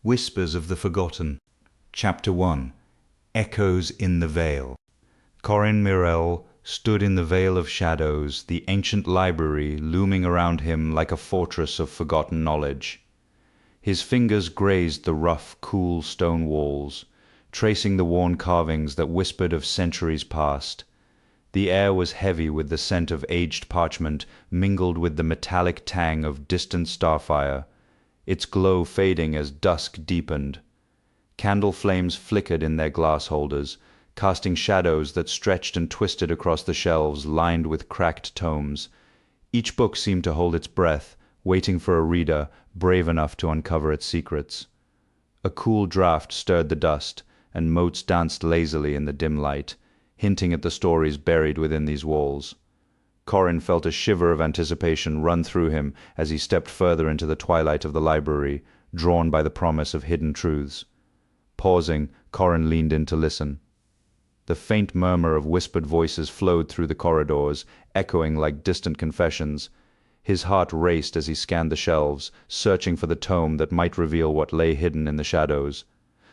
Whispers of the Forgotten. Chapter 1. Echoes in the Vale. Corin Mirel stood in the Vale of Shadows, the ancient library looming around him like a fortress of forgotten knowledge. His fingers grazed the rough, cool stone walls, tracing the worn carvings that whispered of centuries past. The air was heavy with the scent of aged parchment mingled with the metallic tang of distant starfire, its glow fading as dusk deepened. Candle flames flickered in their glass holders, casting shadows that stretched and twisted across the shelves lined with cracked tomes. Each book seemed to hold its breath, waiting for a reader brave enough to uncover its secrets. A cool draught stirred the dust, and motes danced lazily in the dim light, hinting at the stories buried within these walls. Corin felt a shiver of anticipation run through him as he stepped further into the twilight of the library, drawn by the promise of hidden truths. Pausing, Corin leaned in to listen. The faint murmur of whispered voices flowed through the corridors, echoing like distant confessions. His heart raced as he scanned the shelves, searching for the tome that might reveal what lay hidden in the shadows.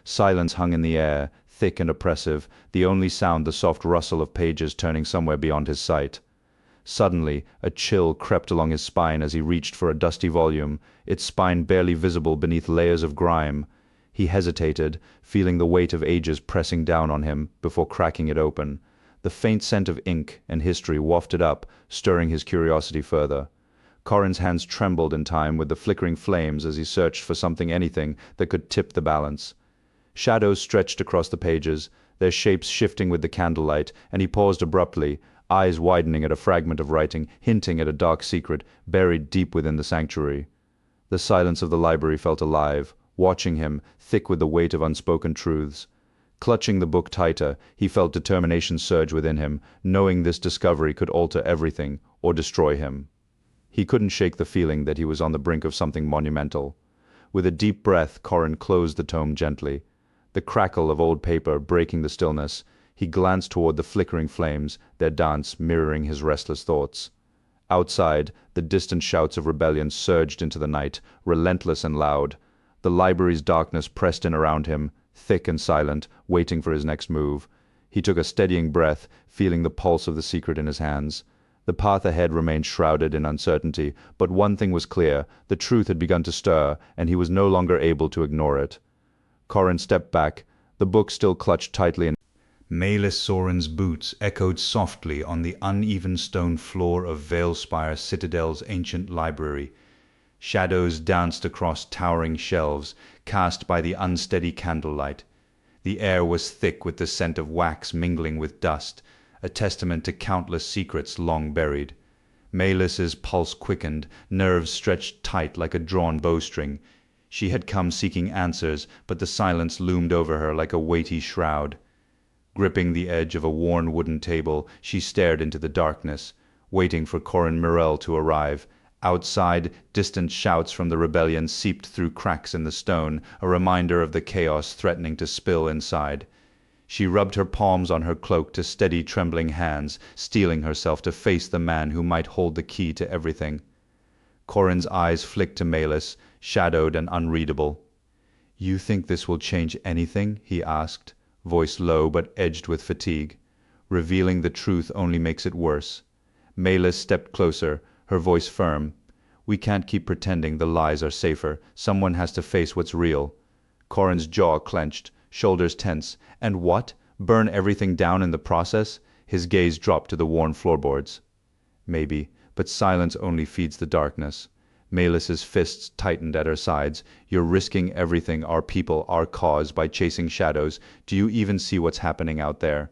Silence hung in the air, thick and oppressive, the only sound the soft rustle of pages turning somewhere beyond his sight. Suddenly, a chill crept along his spine as he reached for a dusty volume, its spine barely visible beneath layers of grime. He hesitated, feeling the weight of ages pressing down on him, before cracking it open. The faint scent of ink and history wafted up, stirring his curiosity further. Corin's hands trembled in time with the flickering flames as he searched for anything that could tip the balance. Shadows stretched across the pages, their shapes shifting with the candlelight, and he paused abruptly, eyes widening at a fragment of writing, hinting at a dark secret buried deep within the sanctuary. The silence of the library felt alive, watching him, thick with the weight of unspoken truths. Clutching the book tighter, he felt determination surge within him, knowing this discovery could alter everything, or destroy him. He couldn't shake the feeling that he was on the brink of something monumental. With a deep breath, Corin closed the tome gently. The crackle of old paper breaking the stillness, he glanced toward the flickering flames, their dance mirroring his restless thoughts. Outside, the distant shouts of rebellion surged into the night, relentless and loud. The library's darkness pressed in around him, thick and silent, waiting for his next move. He took a steadying breath, feeling the pulse of the secret in his hands. The path ahead remained shrouded in uncertainty, but one thing was clear: the truth had begun to stir, and he was no longer able to ignore it. Corin stepped back, the book still clutched tightly in Maelis Soren's boots echoed softly on the uneven stone floor of Valespire Citadel's ancient library. Shadows danced across towering shelves, cast by the unsteady candlelight. The air was thick with the scent of wax mingling with dust, a testament to countless secrets long buried. Maelis's pulse quickened, nerves stretched tight like a drawn bowstring. She had come seeking answers, but the silence loomed over her like a weighty shroud. Gripping the edge of a worn wooden table, she stared into the darkness, waiting for Corin Mirel to arrive. Outside, distant shouts from the rebellion seeped through cracks in the stone, a reminder of the chaos threatening to spill inside. She rubbed her palms on her cloak to steady trembling hands, steeling herself to face the man who might hold the key to everything. Corin's eyes flicked to Maelis, shadowed and unreadable. "You think this will change anything?" he asked, voice low but edged with fatigue. "Revealing the truth only makes it worse." Maelis stepped closer, her voice firm. "We can't keep pretending the lies are safer. Someone has to face what's real." Corin's jaw clenched, shoulders tense. "And what? Burn everything down in the process?" His gaze dropped to the worn floorboards. "Maybe, but silence only feeds the darkness." Maelis's fists tightened at her sides. "You're risking everything, our people, our cause, by chasing shadows. Do you even see what's happening out there?"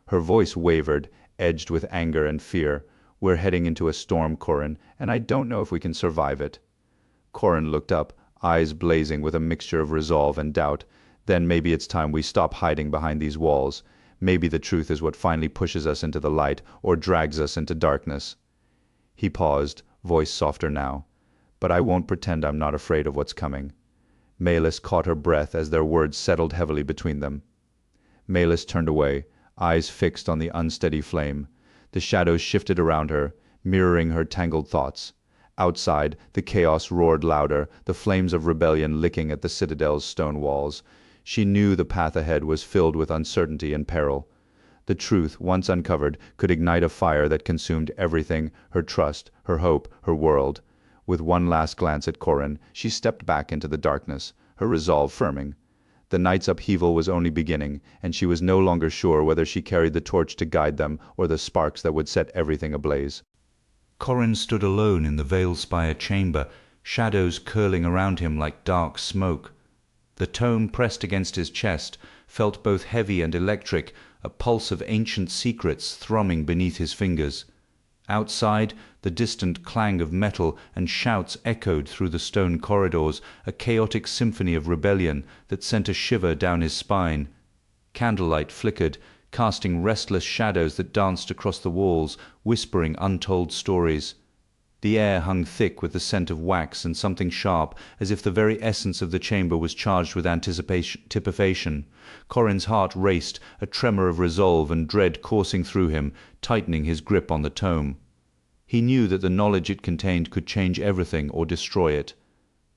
Her voice wavered, edged with anger and fear. "We're heading into a storm, Corin, and I don't know if we can survive it." Corin looked up, eyes blazing with a mixture of resolve and doubt. "Then maybe it's time we stop hiding behind these walls. Maybe the truth is what finally pushes us into the light, or drags us into darkness." He paused, voice softer now. "But I won't pretend I'm not afraid of what's coming." Maelis caught her breath as their words settled heavily between them. Maelis turned away, eyes fixed on the unsteady flame. The shadows shifted around her, mirroring her tangled thoughts. Outside, the chaos roared louder, the flames of rebellion licking at the citadel's stone walls. She knew the path ahead was filled with uncertainty and peril. The truth, once uncovered, could ignite a fire that consumed everything, her trust, her hope, her world. With one last glance at Corin, she stepped back into the darkness, her resolve firming. The night's upheaval was only beginning, and she was no longer sure whether she carried the torch to guide them or the sparks that would set everything ablaze. Corin stood alone in the veil-spire chamber, shadows curling around him like dark smoke. The tome pressed against his chest felt both heavy and electric, a pulse of ancient secrets thrumming beneath his fingers. Outside, the distant clang of metal and shouts echoed through the stone corridors, a chaotic symphony of rebellion that sent a shiver down his spine. Candlelight flickered, casting restless shadows that danced across the walls, whispering untold stories. The air hung thick with the scent of wax and something sharp, as if the very essence of the chamber was charged with anticipation. Corin's heart raced, a tremor of resolve and dread coursing through him, tightening his grip on the tome. He knew that the knowledge it contained could change everything or destroy it.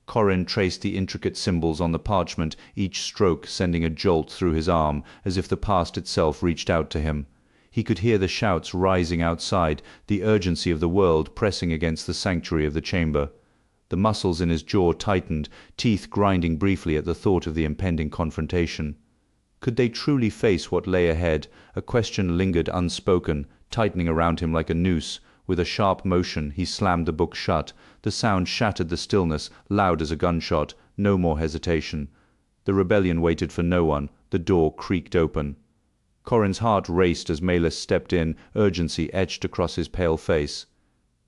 Corin traced the intricate symbols on the parchment, each stroke sending a jolt through his arm, as if the past itself reached out to him. He could hear the shouts rising outside, the urgency of the world pressing against the sanctuary of the chamber. The muscles in his jaw tightened, teeth grinding briefly at the thought of the impending confrontation. Could they truly face what lay ahead? A question lingered unspoken, tightening around him like a noose. With a sharp motion, he slammed the book shut. The sound shattered the stillness, loud as a gunshot. No more hesitation. The rebellion waited for no one. The door creaked open. Corin's heart raced as Maelis stepped in, urgency etched across his pale face.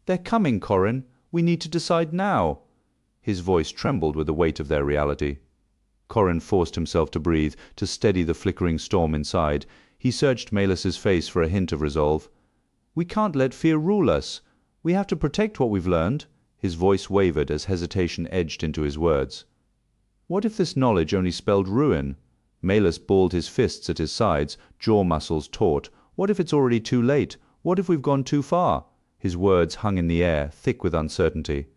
"They're coming, Corin. We need to decide now." His voice trembled with the weight of their reality. Corin forced himself to breathe, to steady the flickering storm inside. He searched Maelis's face for a hint of resolve. "We can't let fear rule us. We have to protect what we've learned." His voice wavered as hesitation edged into his words. What if this knowledge only spelled ruin? Maelis balled his fists at his sides, jaw muscles taut. What if it's already too late? What if we've gone too far? His words hung in the air, thick with uncertainty.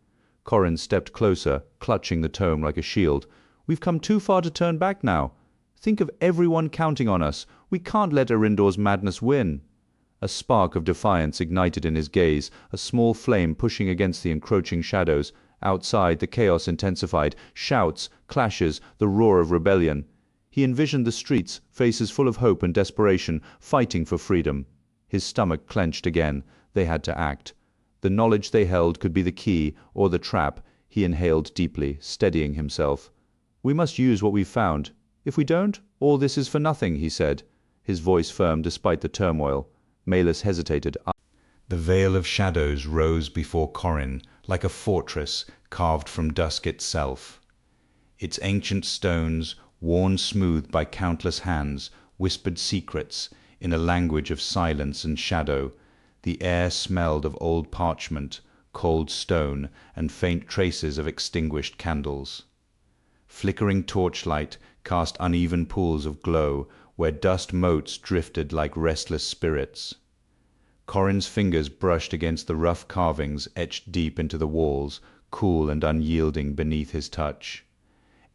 Corin stepped closer, clutching the tome like a shield. "We've come too far to turn back now. Think of everyone counting on us. We can't let Eryndor's madness win." A spark of defiance ignited in his gaze, a small flame pushing against the encroaching shadows. Outside, the chaos intensified, shouts, clashes, the roar of rebellion. He envisioned the streets, faces full of hope and desperation, fighting for freedom. His stomach clenched again. They had to act. The knowledge they held could be the key, or the trap. He inhaled deeply, steadying himself. "We must use what we've found. If we don't, all this is for nothing," he said, his voice firm despite the turmoil. Maelis hesitated. The veil of shadows rose before Corin, like a fortress carved from dusk itself. Its ancient stones, worn smooth by countless hands, whispered secrets in a language of silence and shadow. The air smelled of old parchment, cold stone, and faint traces of extinguished candles. Flickering torchlight cast uneven pools of glow, where dust motes drifted like restless spirits. Corin's fingers brushed against the rough carvings etched deep into the walls, cool and unyielding beneath his touch.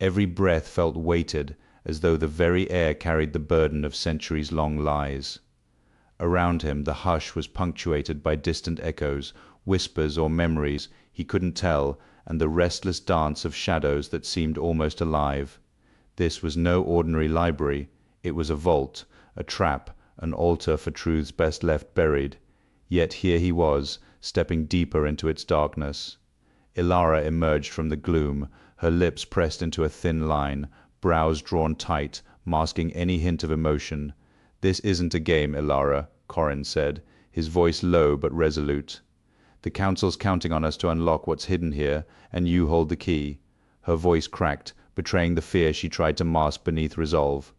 Every breath felt weighted, as though the very air carried the burden of centuries-long lies. Around him the hush was punctuated by distant echoes, whispers or memories, he couldn't tell, and the restless dance of shadows that seemed almost alive. This was no ordinary library. It was a vault, a trap, an altar for truths best left buried. Yet here he was, stepping deeper into its darkness. Ulyra emerged from the gloom, her lips pressed into a thin line, brows drawn tight, masking any hint of emotion. "This isn't a game, Ulyra," Corin said, his voice low but resolute. "The Council's counting on us to unlock what's hidden here, and you hold the key." Her voice cracked, betraying the fear she tried to mask beneath resolve.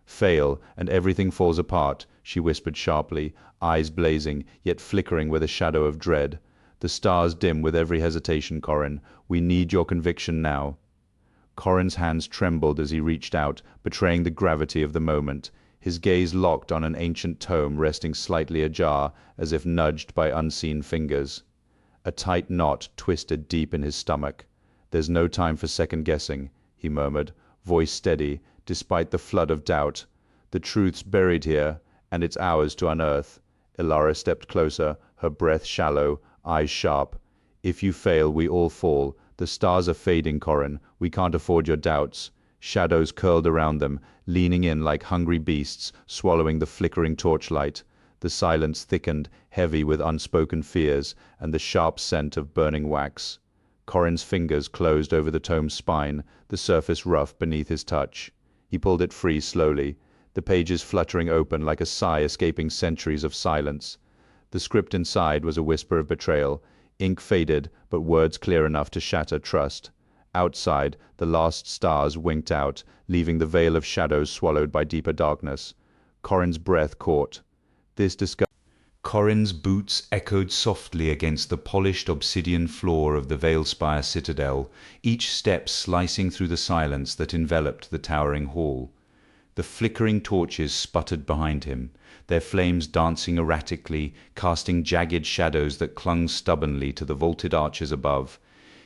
"Fail, and everything falls apart," she whispered sharply, eyes blazing, yet flickering with a shadow of dread. "The stars dim with every hesitation, Corin. We need your conviction now." Corin's hands trembled as he reached out, betraying the gravity of the moment. His gaze locked on an ancient tome resting slightly ajar, as if nudged by unseen fingers. A tight knot twisted deep in his stomach. "There's no time for second guessing," he murmured, voice steady, despite the flood of doubt. "The truth's buried here, and it's ours to unearth." Ulyra stepped closer, her breath shallow, eyes sharp. "If you fail, we all fall. The stars are fading, Corin. We can't afford your doubts." Shadows curled around them, leaning in like hungry beasts, swallowing the flickering torchlight. The silence thickened, heavy with unspoken fears, and the sharp scent of burning wax. Corin's fingers closed over the tome's spine, the surface rough beneath his touch. He pulled it free slowly, the pages fluttering open like a sigh escaping centuries of silence. The script inside was a whisper of betrayal, ink faded, but words clear enough to shatter trust. Outside, the last stars winked out, leaving the veil of shadows swallowed by deeper darkness. Corin's breath caught. This discovery. Corin's boots echoed softly against the polished obsidian floor of the Veilspire citadel, each step slicing through the silence that enveloped the towering hall. The flickering torches sputtered behind him, their flames dancing erratically, casting jagged shadows that clung stubbornly to the vaulted arches above.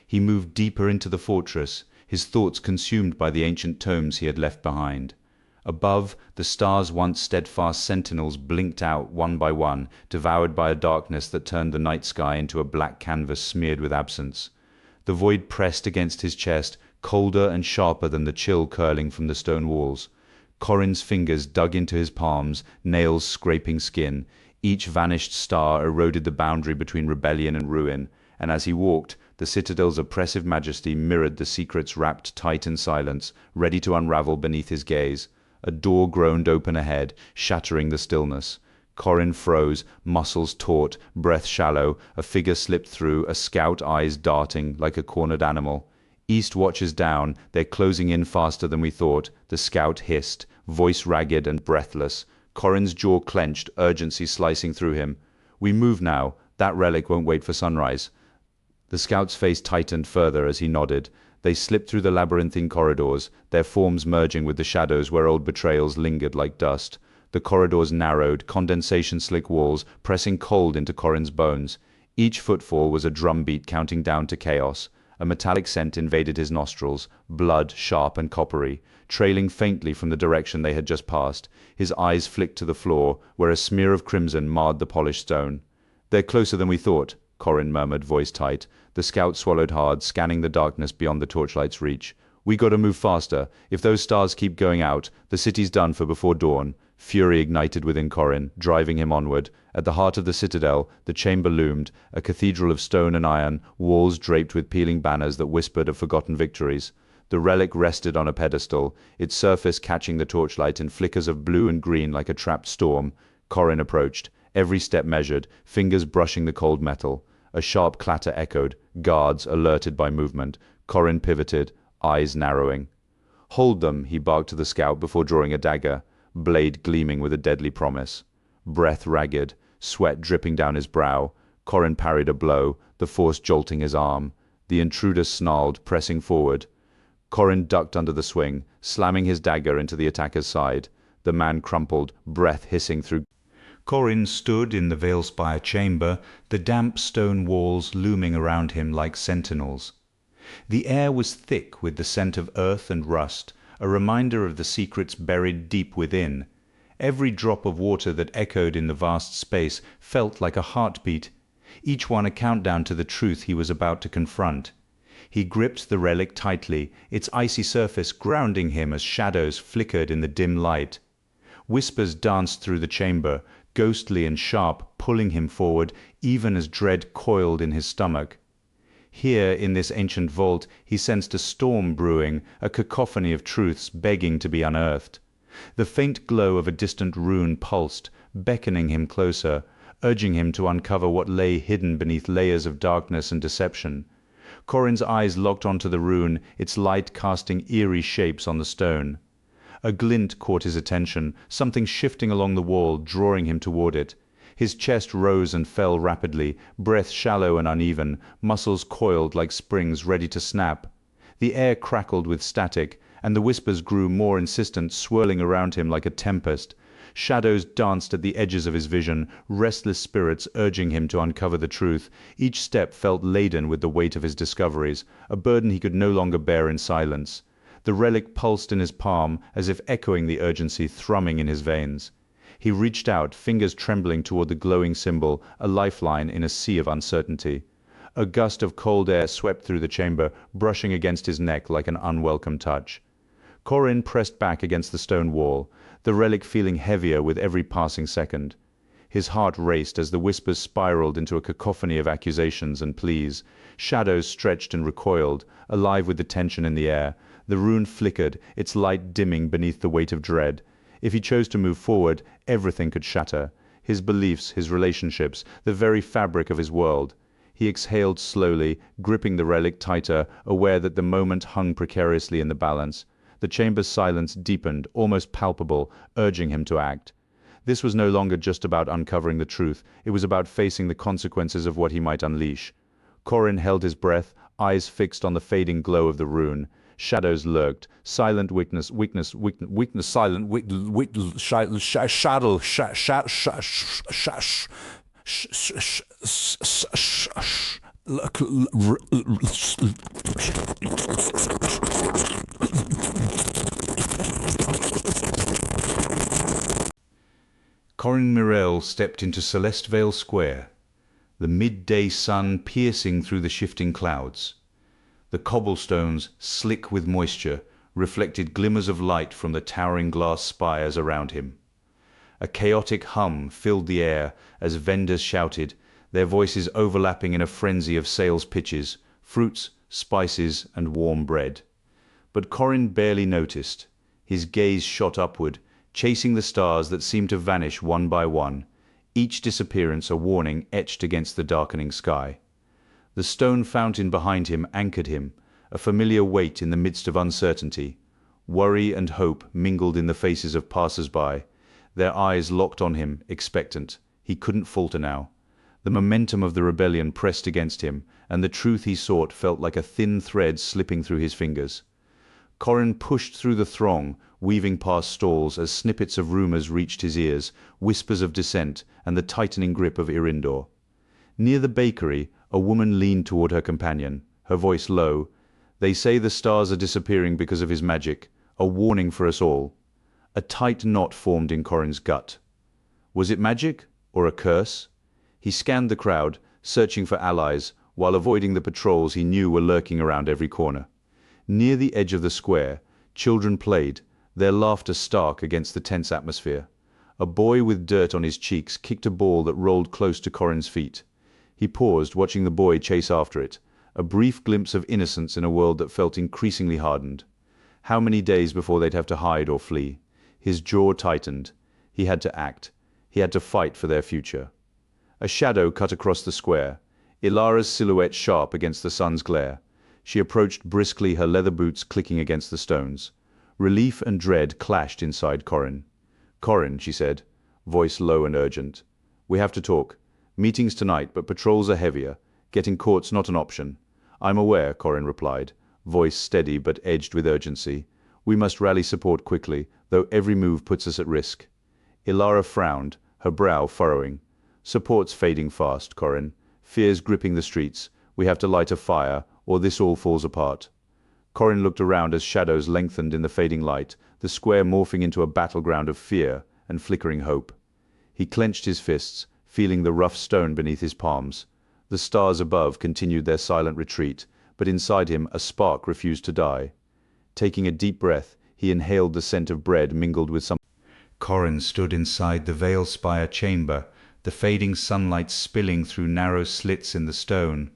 He moved deeper into the fortress, his thoughts consumed by the ancient tomes he had left behind. Above, the stars' once steadfast sentinels blinked out one by one, devoured by a darkness that turned the night sky into a black canvas smeared with absence. The void pressed against his chest, colder and sharper than the chill curling from the stone walls. Corin's fingers dug into his palms, nails scraping skin. Each vanished star eroded the boundary between rebellion and ruin, and as he walked, the citadel's oppressive majesty mirrored the secrets wrapped tight in silence, ready to unravel beneath his gaze. A door groaned open ahead, shattering the stillness. Corin froze, muscles taut, breath shallow. A figure slipped through, a scout, eyes darting like a cornered animal. "East watches down, they're closing in faster than we thought," the scout hissed, voice ragged and breathless. Corin's jaw clenched, urgency slicing through him. "We move now. That relic won't wait for sunrise." The scout's face tightened further as he nodded. They slipped through the labyrinthine corridors, their forms merging with the shadows where old betrayals lingered like dust. The corridors narrowed, condensation-slick walls pressing cold into Corin's bones. Each footfall was a drumbeat counting down to chaos. A metallic scent invaded his nostrils, blood, sharp and coppery, trailing faintly from the direction they had just passed. His eyes flicked to the floor, where a smear of crimson marred the polished stone. "They're closer than we thought," Corin murmured, voice tight. The scout swallowed hard, scanning the darkness beyond the torchlight's reach. "We gotta move faster. If those stars keep going out, the city's done for before dawn." Fury ignited within Corin, driving him onward. At the heart of the citadel, the chamber loomed, a cathedral of stone and iron, walls draped with peeling banners that whispered of forgotten victories. The relic rested on a pedestal, its surface catching the torchlight in flickers of blue and green like a trapped storm. Corin approached, every step measured, fingers brushing the cold metal. A sharp clatter echoed, guards alerted by movement. Corin pivoted, eyes narrowing. "Hold them," he barked to the scout before drawing a dagger, blade gleaming with a deadly promise. Breath ragged, sweat dripping down his brow. Corin parried a blow, the force jolting his arm. The intruder snarled, pressing forward. Corin ducked under the swing, slamming his dagger into the attacker's side. The man crumpled, breath hissing through. Corin stood in the Veilspire chamber, the damp stone walls looming around him like sentinels. The air was thick with the scent of earth and rust, a reminder of the secrets buried deep within. Every drop of water that echoed in the vast space felt like a heartbeat, each one a countdown to the truth he was about to confront. He gripped the relic tightly, its icy surface grounding him as shadows flickered in the dim light. Whispers danced through the chamber, ghostly and sharp, pulling him forward, even as dread coiled in his stomach. Here, in this ancient vault, he sensed a storm brewing, a cacophony of truths begging to be unearthed. The faint glow of a distant rune pulsed, beckoning him closer, urging him to uncover what lay hidden beneath layers of darkness and deception. Corin's eyes locked onto the rune, its light casting eerie shapes on the stone. A glint caught his attention, something shifting along the wall, drawing him toward it. His chest rose and fell rapidly, breath shallow and uneven, muscles coiled like springs ready to snap. The air crackled with static, and the whispers grew more insistent, swirling around him like a tempest. Shadows danced at the edges of his vision, restless spirits urging him to uncover the truth. Each step felt laden with the weight of his discoveries, a burden he could no longer bear in silence. The relic pulsed in his palm, as if echoing the urgency thrumming in his veins. He reached out, fingers trembling toward the glowing symbol, a lifeline in a sea of uncertainty. A gust of cold air swept through the chamber, brushing against his neck like an unwelcome touch. Corin pressed back against the stone wall, the relic feeling heavier with every passing second. His heart raced as the whispers spiraled into a cacophony of accusations and pleas. Shadows stretched and recoiled, alive with the tension in the air. The rune flickered, its light dimming beneath the weight of dread. If he chose to move forward, everything could shatter. His beliefs, his relationships, the very fabric of his world. He exhaled slowly, gripping the relic tighter, aware that the moment hung precariously in the balance. The chamber's silence deepened, almost palpable, urging him to act. This was no longer just about uncovering the truth, it was about facing the consequences of what he might unleash. Corin held his breath, eyes fixed on the fading glow of the rune. Shadows lurked, silent weakness, silent shadow, Corin Mirel stepped into Celeste Vale Square, the midday sun piercing through the shifting clouds. The cobblestones, slick with moisture, reflected glimmers of light from the towering glass spires around him. A chaotic hum filled the air as vendors shouted, their voices overlapping in a frenzy of sales pitches, fruits, spices, and warm bread. But Corin barely noticed. His gaze shot upward, chasing the stars that seemed to vanish one by one, each disappearance a warning etched against the darkening sky. The stone fountain behind him anchored him, a familiar weight in the midst of uncertainty. Worry and hope mingled in the faces of passers-by, their eyes locked on him, expectant. He couldn't falter now. The momentum of the rebellion pressed against him, and the truth he sought felt like a thin thread slipping through his fingers. Corin pushed through the throng, weaving past stalls as snippets of rumors reached his ears, whispers of dissent, and the tightening grip of Eryndor. Near the bakery, a woman leaned toward her companion, her voice low. "They say the stars are disappearing because of his magic, a warning for us all." A tight knot formed in Corin's gut. Was it magic, or a curse? He scanned the crowd, searching for allies, while avoiding the patrols he knew were lurking around every corner. Near the edge of the square, children played, their laughter stark against the tense atmosphere. A boy with dirt on his cheeks kicked a ball that rolled close to Corin's feet. He paused, watching the boy chase after it, a brief glimpse of innocence in a world that felt increasingly hardened. How many days before they'd have to hide or flee? His jaw tightened. He had to act. He had to fight for their future. A shadow cut across the square, Ulyra's silhouette sharp against the sun's glare. She approached briskly, her leather boots clicking against the stones. Relief and dread clashed inside Corin. "Corin," she said, voice low and urgent. "We have to talk. Meetings tonight, but patrols are heavier. Getting caught's not an option." "I'm aware," Corin replied, voice steady but edged with urgency. "We must rally support quickly, though every move puts us at risk." Ulyra frowned, her brow furrowing. "Support's fading fast, Corin. Fear's gripping the streets. We have to light a fire, or this all falls apart." Corin looked around as shadows lengthened in the fading light, the square morphing into a battleground of fear and flickering hope. He clenched his fists, feeling the rough stone beneath his palms. The stars above continued their silent retreat, but inside him a spark refused to die. Taking a deep breath, he inhaled the scent of bread mingled with some. Corin stood inside the Vale Spire chamber, the fading sunlight spilling through narrow slits in the stone.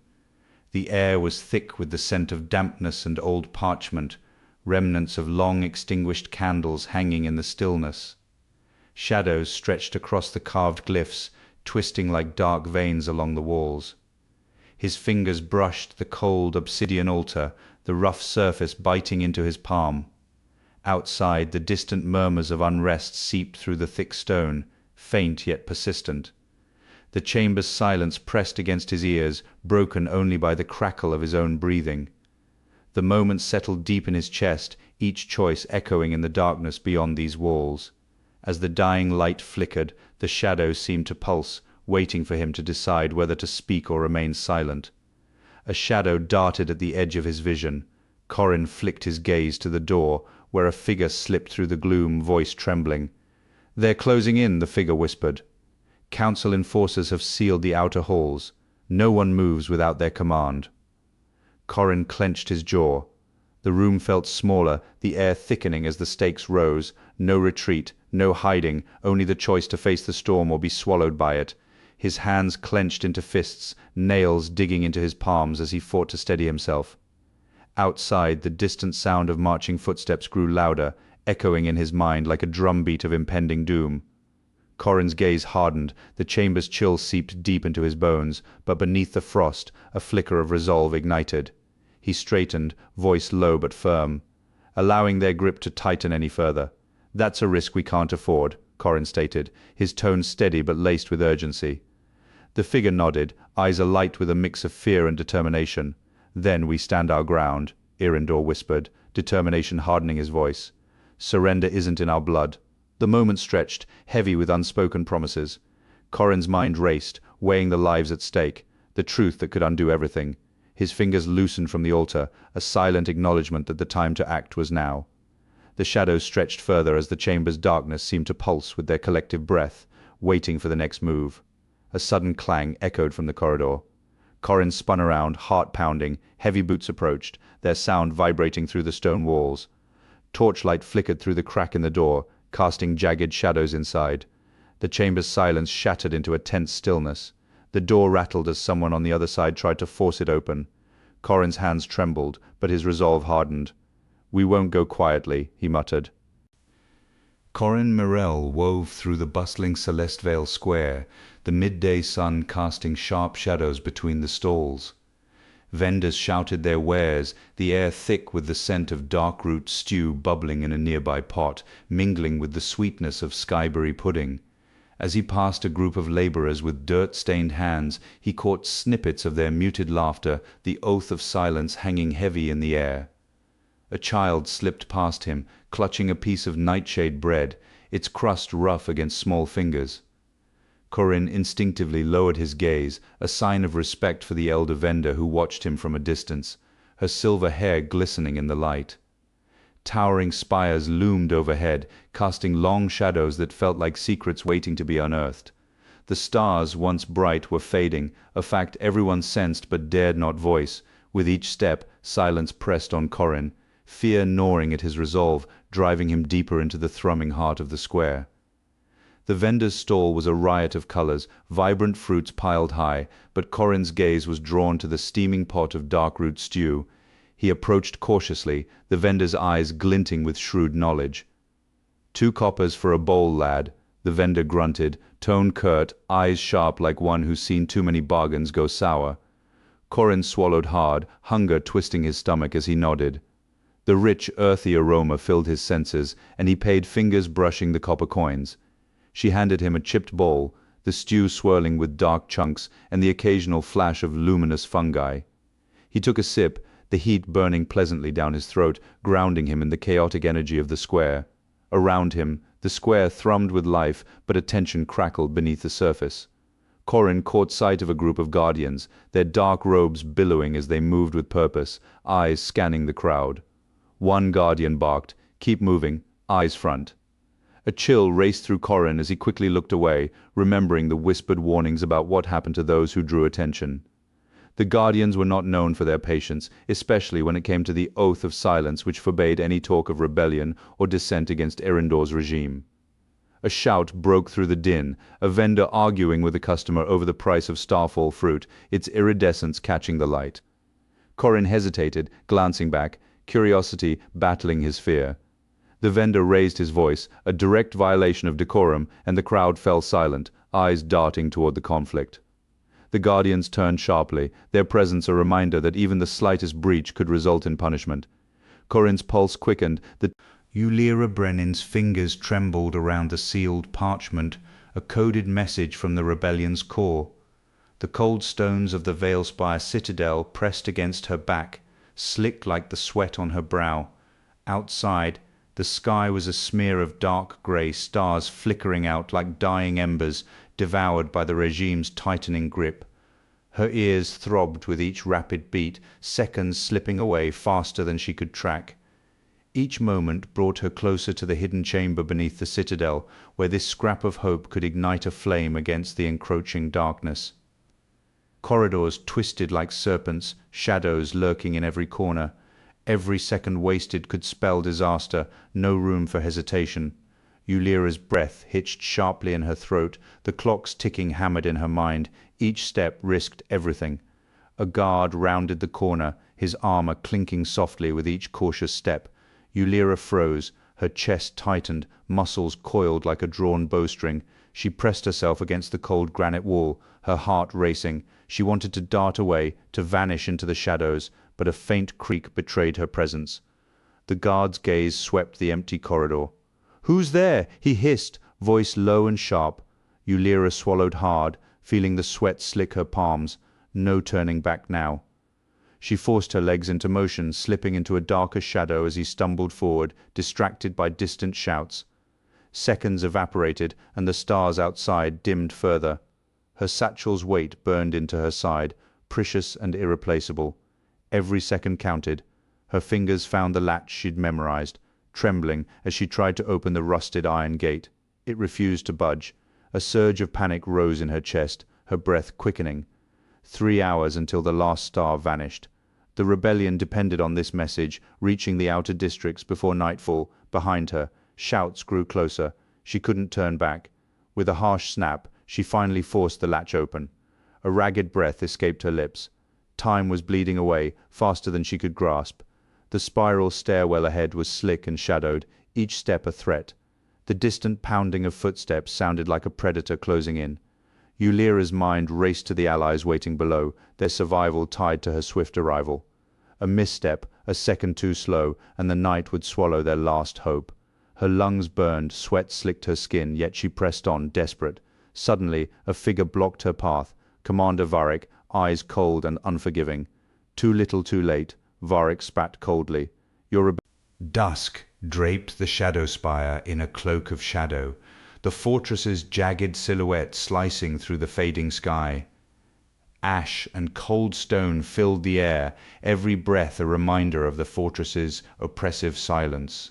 The air was thick with the scent of dampness and old parchment, remnants of long extinguished candles hanging in the stillness. Shadows stretched across the carved glyphs, twisting like dark veins along the walls. His fingers brushed the cold obsidian altar, the rough surface biting into his palm. Outside, the distant murmurs of unrest seeped through the thick stone, faint yet persistent. The chamber's silence pressed against his ears, broken only by the crackle of his own breathing. The moments settled deep in his chest, each choice echoing in the darkness beyond these walls. As the dying light flickered, the shadow seemed to pulse, waiting for him to decide whether to speak or remain silent. A shadow darted at the edge of his vision. Corin flicked his gaze to the door, where a figure slipped through the gloom, voice trembling. "They're closing in," the figure whispered. "Council enforcers have sealed the outer halls. No one moves without their command." Corin clenched his jaw. The room felt smaller, the air thickening as the stakes rose. No retreat, no hiding, only the choice to face the storm or be swallowed by it. His hands clenched into fists, nails digging into his palms as he fought to steady himself. Outside, the distant sound of marching footsteps grew louder, echoing in his mind like a drumbeat of impending doom. Corin's gaze hardened, the chamber's chill seeped deep into his bones, but beneath the frost, a flicker of resolve ignited. He straightened, voice low but firm. "Allowing their grip to tighten any further. That's a risk we can't afford," Corin stated, his tone steady but laced with urgency. The figure nodded, eyes alight with a mix of fear and determination. "Then we stand our ground," Eryndor whispered, determination hardening his voice. "Surrender isn't in our blood." The moment stretched, heavy with unspoken promises. Corin's mind raced, weighing the lives at stake, the truth that could undo everything. His fingers loosened from the altar, a silent acknowledgement that the time to act was now. The shadows stretched further as the chamber's darkness seemed to pulse with their collective breath, waiting for the next move. A sudden clang echoed from the corridor. Corin spun around, heart pounding. Heavy boots approached, their sound vibrating through the stone walls. Torchlight flickered through the crack in the door, casting jagged shadows inside. The chamber's silence shattered into a tense stillness. The door rattled as someone on the other side tried to force it open. Corin's hands trembled, but his resolve hardened. "We won't go quietly," he muttered. Corin Mirel wove through the bustling Celestvale square, the midday sun casting sharp shadows between the stalls. Vendors shouted their wares, the air thick with the scent of dark-root stew bubbling in a nearby pot, mingling with the sweetness of skyberry pudding. As he passed a group of labourers with dirt-stained hands, he caught snippets of their muted laughter, the oath of silence hanging heavy in the air. A child slipped past him, clutching a piece of nightshade bread, its crust rough against small fingers. Corin instinctively lowered his gaze, a sign of respect for the elder vendor who watched him from a distance, her silver hair glistening in the light. Towering spires loomed overhead, casting long shadows that felt like secrets waiting to be unearthed. The stars, once bright, were fading, a fact everyone sensed but dared not voice. With each step, silence pressed on Corin, fear gnawing at his resolve, driving him deeper into the thrumming heart of the square. The vendor's stall was a riot of colors, vibrant fruits piled high, but Corin's gaze was drawn to the steaming pot of dark-root stew. He approached cautiously, the vendor's eyes glinting with shrewd knowledge. "2 coppers for a bowl, lad," the vendor grunted, tone curt, eyes sharp like one who's seen too many bargains go sour. Corin swallowed hard, hunger twisting his stomach as he nodded. The rich, earthy aroma filled his senses, and he paid, fingers brushing the copper coins. She handed him a chipped bowl, the stew swirling with dark chunks and the occasional flash of luminous fungi. He took a sip, the heat burning pleasantly down his throat, grounding him in the chaotic energy of the square. Around him, the square thrummed with life, but a tension crackled beneath the surface. Corin caught sight of a group of guardians, their dark robes billowing as they moved with purpose, eyes scanning the crowd. One guardian barked, "Keep moving, eyes front." A chill raced through Corin as he quickly looked away, remembering the whispered warnings about what happened to those who drew attention. The guardians were not known for their patience, especially when it came to the oath of silence which forbade any talk of rebellion or dissent against Eryndor's regime. A shout broke through the din, a vendor arguing with a customer over the price of starfall fruit, its iridescence catching the light. Corin hesitated, glancing back, curiosity battling his fear. The vendor raised his voice, a direct violation of decorum, and the crowd fell silent, eyes darting toward the conflict. The guardians turned sharply, their presence a reminder that even the slightest breach could result in punishment. Corin's pulse quickened, the Ulyra Brenin's fingers trembled around the sealed parchment, a coded message from the rebellion's core. The cold stones of the Veilspire citadel pressed against her back, slick like the sweat on her brow. Outside, The sky was a smear of dark grey, stars flickering out like dying embers, devoured by the regime's tightening grip. Her ears throbbed with each rapid beat, seconds slipping away faster than she could track. Each moment brought her closer to the hidden chamber beneath the citadel, where this scrap of hope could ignite a flame against the encroaching darkness. Corridors twisted like serpents, shadows lurking in every corner. Every second wasted could spell disaster, no room for hesitation. Ulyra's breath hitched sharply in her throat, the clock's ticking hammered in her mind. Each step risked everything. A guard rounded the corner, his armor clinking softly with each cautious step. Ulyra froze, her chest tightened, muscles coiled like a drawn bowstring. She pressed herself against the cold granite wall, her heart racing. She wanted to dart away, to vanish into the shadows, but a faint creak betrayed her presence. The guard's gaze swept the empty corridor. "Who's there?" he hissed, voice low and sharp. Ulyra swallowed hard, feeling the sweat slick her palms. No turning back now. She forced her legs into motion, slipping into a darker shadow as he stumbled forward, distracted by distant shouts. Seconds evaporated, and the stars outside dimmed further. Her satchel's weight burned into her side, precious and irreplaceable. Every second counted. Her fingers found the latch she'd memorized, trembling as she tried to open the rusted iron gate. It refused to budge. A surge of panic rose in her chest, her breath quickening. 3 hours until the last star vanished. The rebellion depended on this message, reaching the outer districts before nightfall. Behind her, shouts grew closer. She couldn't turn back. With a harsh snap, she finally forced the latch open. A ragged breath escaped her lips. Time was bleeding away, faster than she could grasp. The spiral stairwell ahead was slick and shadowed, each step a threat. The distant pounding of footsteps sounded like a predator closing in. Ulyra's mind raced to the allies waiting below, their survival tied to her swift arrival. A misstep, a second too slow, and the night would swallow their last hope. Her lungs burned, sweat slicked her skin, yet she pressed on, desperate. Suddenly, a figure blocked her path. Commander Varric, eyes cold and unforgiving. Too little too late, Varric spat coldly. Dusk draped the shadow spire in a cloak of shadow, the fortress's jagged silhouette slicing through the fading sky. Ash and cold stone filled the air, every breath a reminder of the fortress's oppressive silence.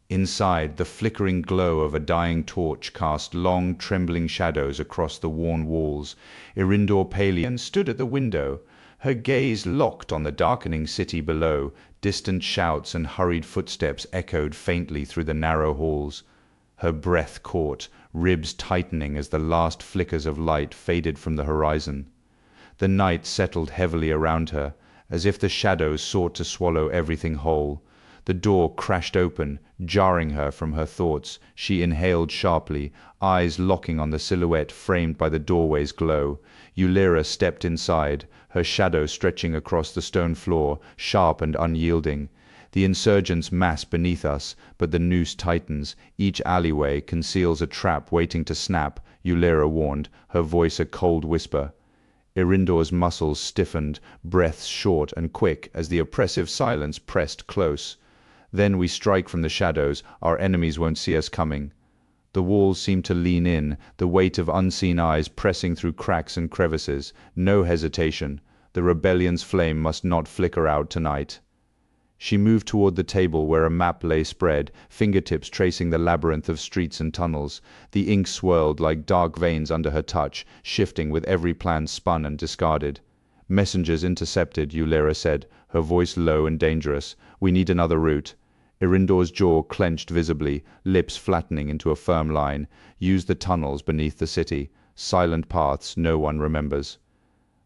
Inside, the flickering glow of a dying torch cast long, trembling shadows across the worn walls. Eryndor Paleon stood at the window, her gaze locked on the darkening city below. Distant shouts and hurried footsteps echoed faintly through the narrow halls. Her breath caught, ribs tightening as the last flickers of light faded from the horizon. The night settled heavily around her, as if the shadows sought to swallow everything whole. The door crashed open, jarring her from her thoughts. She inhaled sharply, eyes locking on the silhouette framed by the doorway's glow. Ulyra stepped inside, her shadow stretching across the stone floor, sharp and unyielding. The insurgents mass beneath us, but the noose tightens. Each alleyway conceals a trap waiting to snap, Ulyra warned, her voice a cold whisper. Eryndor's muscles stiffened, breaths short and quick as the oppressive silence pressed close. Then we strike from the shadows, our enemies won't see us coming. The walls seemed to lean in, the weight of unseen eyes pressing through cracks and crevices. No hesitation. The rebellion's flame must not flicker out tonight. She moved toward the table where a map lay spread, fingertips tracing the labyrinth of streets and tunnels. The ink swirled like dark veins under her touch, shifting with every plan spun and discarded. "Messengers intercepted," Ulyra said, her voice low and dangerous. "We need another route." Eryndor's jaw clenched visibly, lips flattening into a firm line. "Use the tunnels beneath the city. Silent paths no one remembers."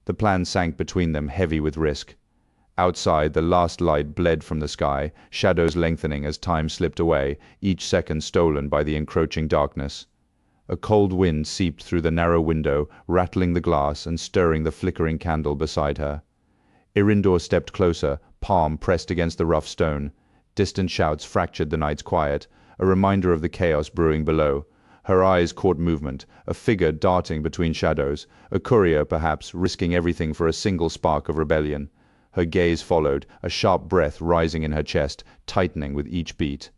The plan sank between them, heavy with risk. Outside, the last light bled from the sky, shadows lengthening as time slipped away, each second stolen by the encroaching darkness. A cold wind seeped through the narrow window, rattling the glass and stirring the flickering candle beside her. Eryndor stepped closer, palm pressed against the rough stone. Distant shouts fractured the night's quiet, a reminder of the chaos brewing below. Her eyes caught movement, a figure darting between shadows, a courier, perhaps, risking everything for a single spark of rebellion. Her gaze followed, a sharp breath rising in her chest, tightening with each beat.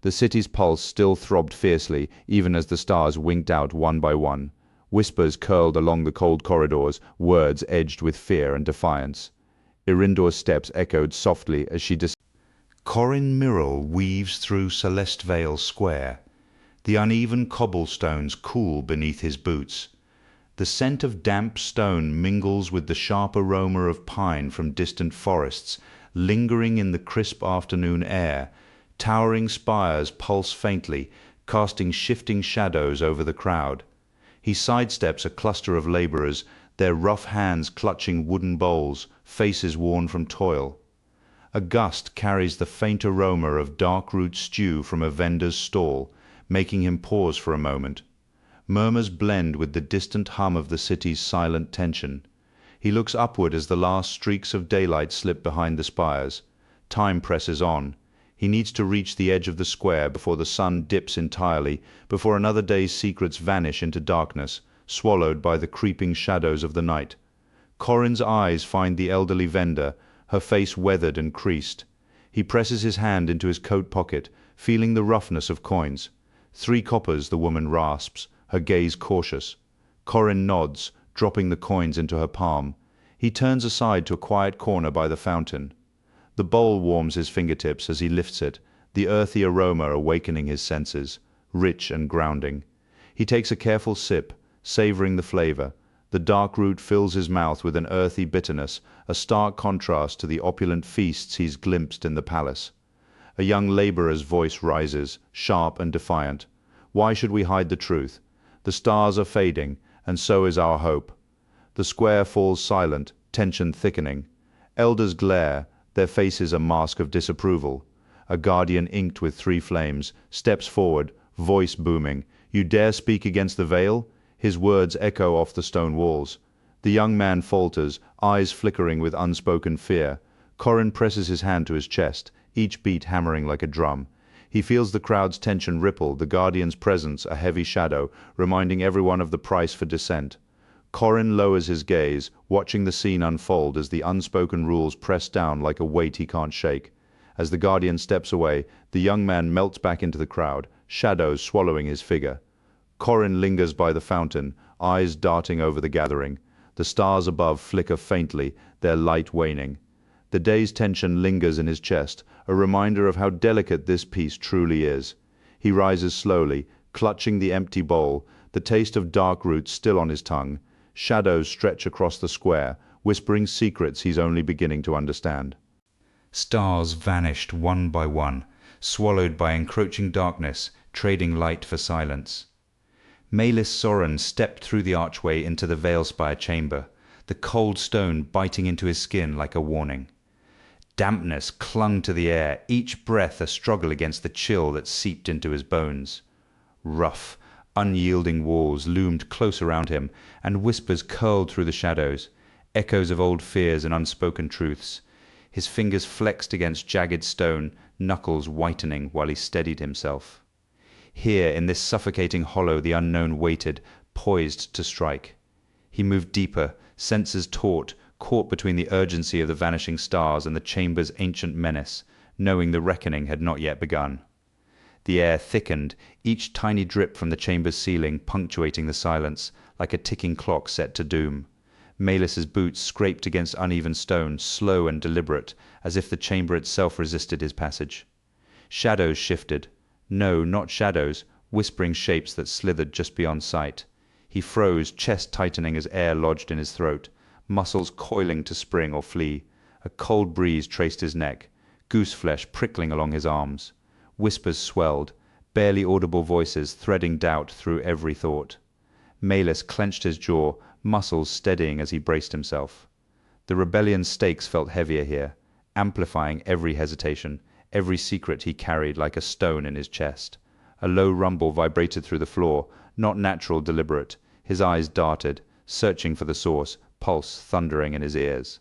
The city's pulse still throbbed fiercely, even as the stars winked out one by one. Whispers curled along the cold corridors, words edged with fear and defiance. Eryndor's steps echoed softly as she Corin Mirel weaves through Celeste Vale Square. The uneven cobblestones cool beneath his boots. The scent of damp stone mingles with the sharp aroma of pine from distant forests, lingering in the crisp afternoon air. Towering spires pulse faintly, casting shifting shadows over the crowd. He sidesteps a cluster of labourers, their rough hands clutching wooden bowls, faces worn from toil. A gust carries the faint aroma of dark root stew from a vendor's stall, making him pause for a moment. Murmurs blend with the distant hum of the city's silent tension. He looks upward as the last streaks of daylight slip behind the spires. Time presses on. He needs to reach the edge of the square before the sun dips entirely, before another day's secrets vanish into darkness, swallowed by the creeping shadows of the night. Corin's eyes find the elderly vendor, her face weathered and creased. He presses his hand into his coat pocket, feeling the roughness of coins. 3 coppers, the woman rasps, her gaze cautious. Corin nods, dropping the coins into her palm. He turns aside to a quiet corner by the fountain. The bowl warms his fingertips as he lifts it, the earthy aroma awakening his senses, rich and grounding. He takes a careful sip, savoring the flavor. The dark root fills his mouth with an earthy bitterness, a stark contrast to the opulent feasts he's glimpsed in the palace. A young laborer's voice rises, sharp and defiant. Why should we hide the truth? The stars are fading, and so is our hope. The square falls silent, tension thickening. Elders glare, their faces a mask of disapproval. A guardian inked with 3 flames steps forward, voice booming. You dare speak against the veil? His words echo off the stone walls. The young man falters, eyes flickering with unspoken fear. Corin presses his hand to his chest, each beat hammering like a drum. He feels the crowd's tension ripple, the guardian's presence a heavy shadow, reminding everyone of the price for dissent. Corin lowers his gaze, watching the scene unfold as the unspoken rules press down like a weight he can't shake. As the guardian steps away, the young man melts back into the crowd, shadows swallowing his figure. Corin lingers by the fountain, eyes darting over the gathering. The stars above flicker faintly, their light waning. The day's tension lingers in his chest, a reminder of how delicate this piece truly is. He rises slowly, clutching the empty bowl, the taste of dark root still on his tongue. Shadows stretch across the square, whispering secrets he's only beginning to understand. Stars vanished one by one, swallowed by encroaching darkness, trading light for silence. Maelis Soren stepped through the archway into the Veilspire chamber, the cold stone biting into his skin like a warning. Dampness clung to the air, each breath a struggle against the chill that seeped into his bones. Rough, unyielding walls loomed close around him, and whispers curled through the shadows, echoes of old fears and unspoken truths. His fingers flexed against jagged stone, knuckles whitening while he steadied himself. Here, in this suffocating hollow, the unknown waited, poised to strike. He moved deeper, senses taut, caught between the urgency of the vanishing stars and the chamber's ancient menace, knowing the reckoning had not yet begun. The air thickened, each tiny drip from the chamber's ceiling punctuating the silence, like a ticking clock set to doom. Maelis's boots scraped against uneven stone, slow and deliberate, as if the chamber itself resisted his passage. Shadows shifted. No, not shadows, whispering shapes that slithered just beyond sight. He froze, chest tightening as air lodged in his throat, muscles coiling to spring or flee. A cold breeze traced his neck, goose flesh prickling along his arms. Whispers swelled, barely audible voices threading doubt through every thought. Maelis clenched his jaw, muscles steadying as he braced himself. The rebellion's stakes felt heavier here, amplifying every hesitation, every secret he carried like a stone in his chest. A low rumble vibrated through the floor, not natural, deliberate. His eyes darted, searching for the source, pulse thundering in his ears.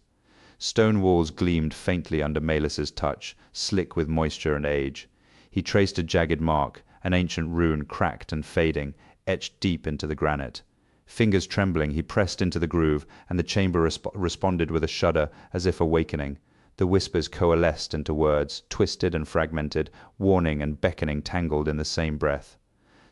Stone walls gleamed faintly under Maelis's touch, slick with moisture and age. He traced a jagged mark, an ancient rune cracked and fading, etched deep into the granite. Fingers trembling, he pressed into the groove, and the chamber responded with a shudder as if awakening. The whispers coalesced into words, twisted and fragmented, warning and beckoning tangled in the same breath.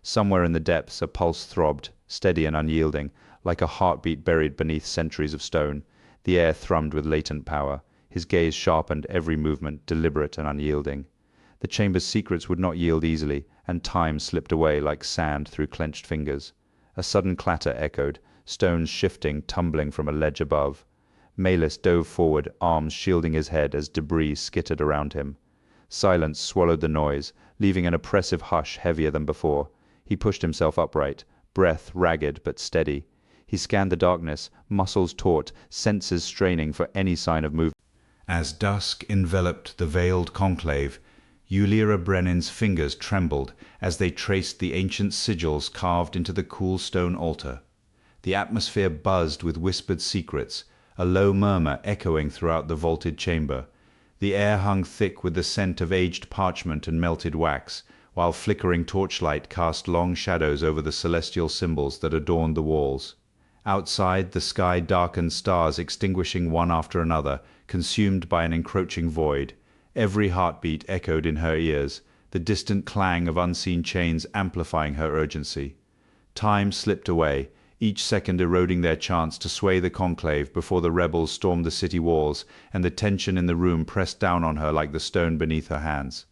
Somewhere in the depths a pulse throbbed, steady and unyielding, like a heartbeat buried beneath centuries of stone. The air thrummed with latent power. His gaze sharpened every movement, deliberate and unyielding. The chamber's secrets would not yield easily, and time slipped away like sand through clenched fingers. A sudden clatter echoed, stones shifting, tumbling from a ledge above. Maelis dove forward, arms shielding his head as debris skittered around him. Silence swallowed the noise, leaving an oppressive hush heavier than before. He pushed himself upright, breath ragged but steady. He scanned the darkness, muscles taut, senses straining for any sign of movement. As dusk enveloped the veiled conclave, Ulyra Brenin's fingers trembled as they traced the ancient sigils carved into the cool stone altar. The atmosphere buzzed with whispered secrets, a low murmur echoing throughout the vaulted chamber. The air hung thick with the scent of aged parchment and melted wax, while flickering torchlight cast long shadows over the celestial symbols that adorned the walls. Outside, the sky darkened, stars extinguishing one after another, consumed by an encroaching void. Every heartbeat echoed in her ears, the distant clang of unseen chains amplifying her urgency. Time slipped away, each second eroding their chance to sway the conclave before the rebels stormed the city walls, and the tension in the room pressed down on her like the stone beneath her hands.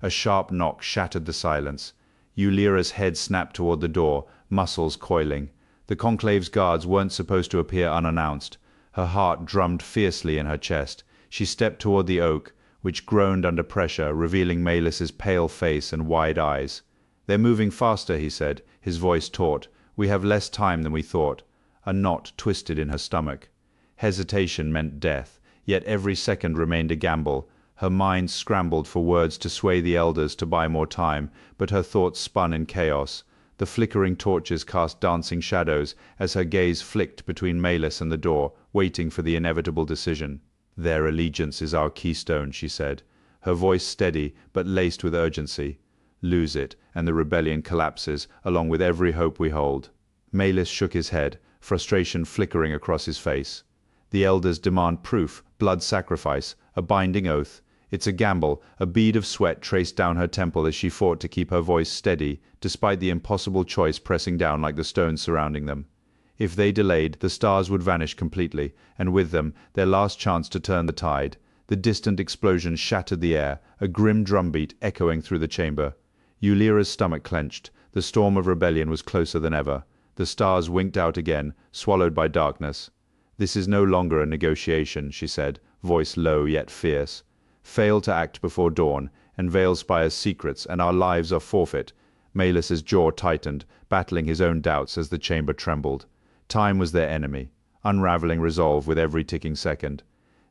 A sharp knock shattered the silence. Ulyra's head snapped toward the door, muscles coiling. The conclave's guards weren't supposed to appear unannounced. Her heart drummed fiercely in her chest. She stepped toward the oak, which groaned under pressure, revealing Maelis's pale face and wide eyes. "They're moving faster," he said, his voice taut. "We have less time than we thought." A knot twisted in her stomach. Hesitation meant death, yet every second remained a gamble. Her mind scrambled for words to sway the elders to buy more time, but her thoughts spun in chaos. The flickering torches cast dancing shadows as her gaze flicked between Maelis and the door, waiting for the inevitable decision. "Their allegiance is our keystone," she said, her voice steady but laced with urgency. "Lose it, and the rebellion collapses, along with every hope we hold." Maelis shook his head, frustration flickering across his face. "The elders demand proof, blood sacrifice, a binding oath. It's a gamble." A bead of sweat traced down her temple as she fought to keep her voice steady, despite the impossible choice pressing down like the stones surrounding them. If they delayed, the stars would vanish completely, and with them, their last chance to turn the tide. The distant explosion shattered the air, a grim drumbeat echoing through the chamber. Ulyra's stomach clenched. The storm of rebellion was closer than ever. The stars winked out again, swallowed by darkness. "This is no longer a negotiation," she said, voice low yet fierce. "Fail to act before dawn, and Veil Spire's secrets, and our lives are forfeit." Maelis's jaw tightened, battling his own doubts as the chamber trembled. Time was their enemy, unraveling resolve with every ticking second.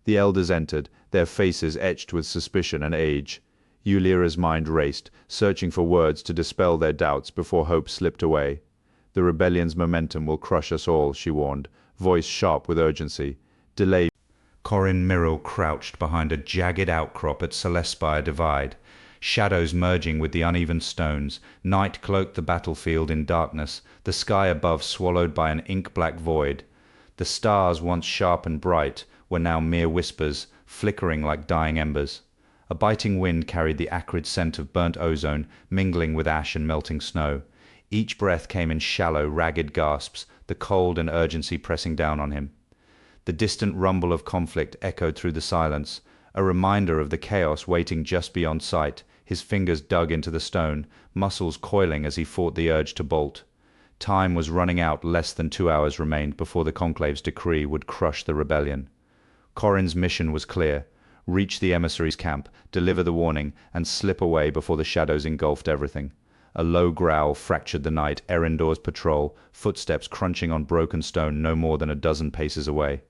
The elders entered, their faces etched with suspicion and age. Ulyra's mind raced, searching for words to dispel their doubts before hope slipped away. "The rebellion's momentum will crush us all," she warned, voice sharp with urgency. "Delay." Corin Mirel crouched behind a jagged outcrop at Celespire Divide, shadows merging with the uneven stones. Night cloaked the battlefield in darkness, the sky above swallowed by an ink-black void. The stars, once sharp and bright, were now mere whispers, flickering like dying embers. A biting wind carried the acrid scent of burnt ozone, mingling with ash and melting snow. Each breath came in shallow, ragged gasps, the cold and urgency pressing down on him. The distant rumble of conflict echoed through the silence, a reminder of the chaos waiting just beyond sight. His fingers dug into the stone, muscles coiling as he fought the urge to bolt. Time was running out. Less than 2 hours remained before the conclave's decree would crush the rebellion. Corin's mission was clear: reach the emissary's camp, deliver the warning, and slip away before the shadows engulfed everything. A low growl fractured the night. Eryndor's patrol, footsteps crunching on broken stone no more than a dozen paces away.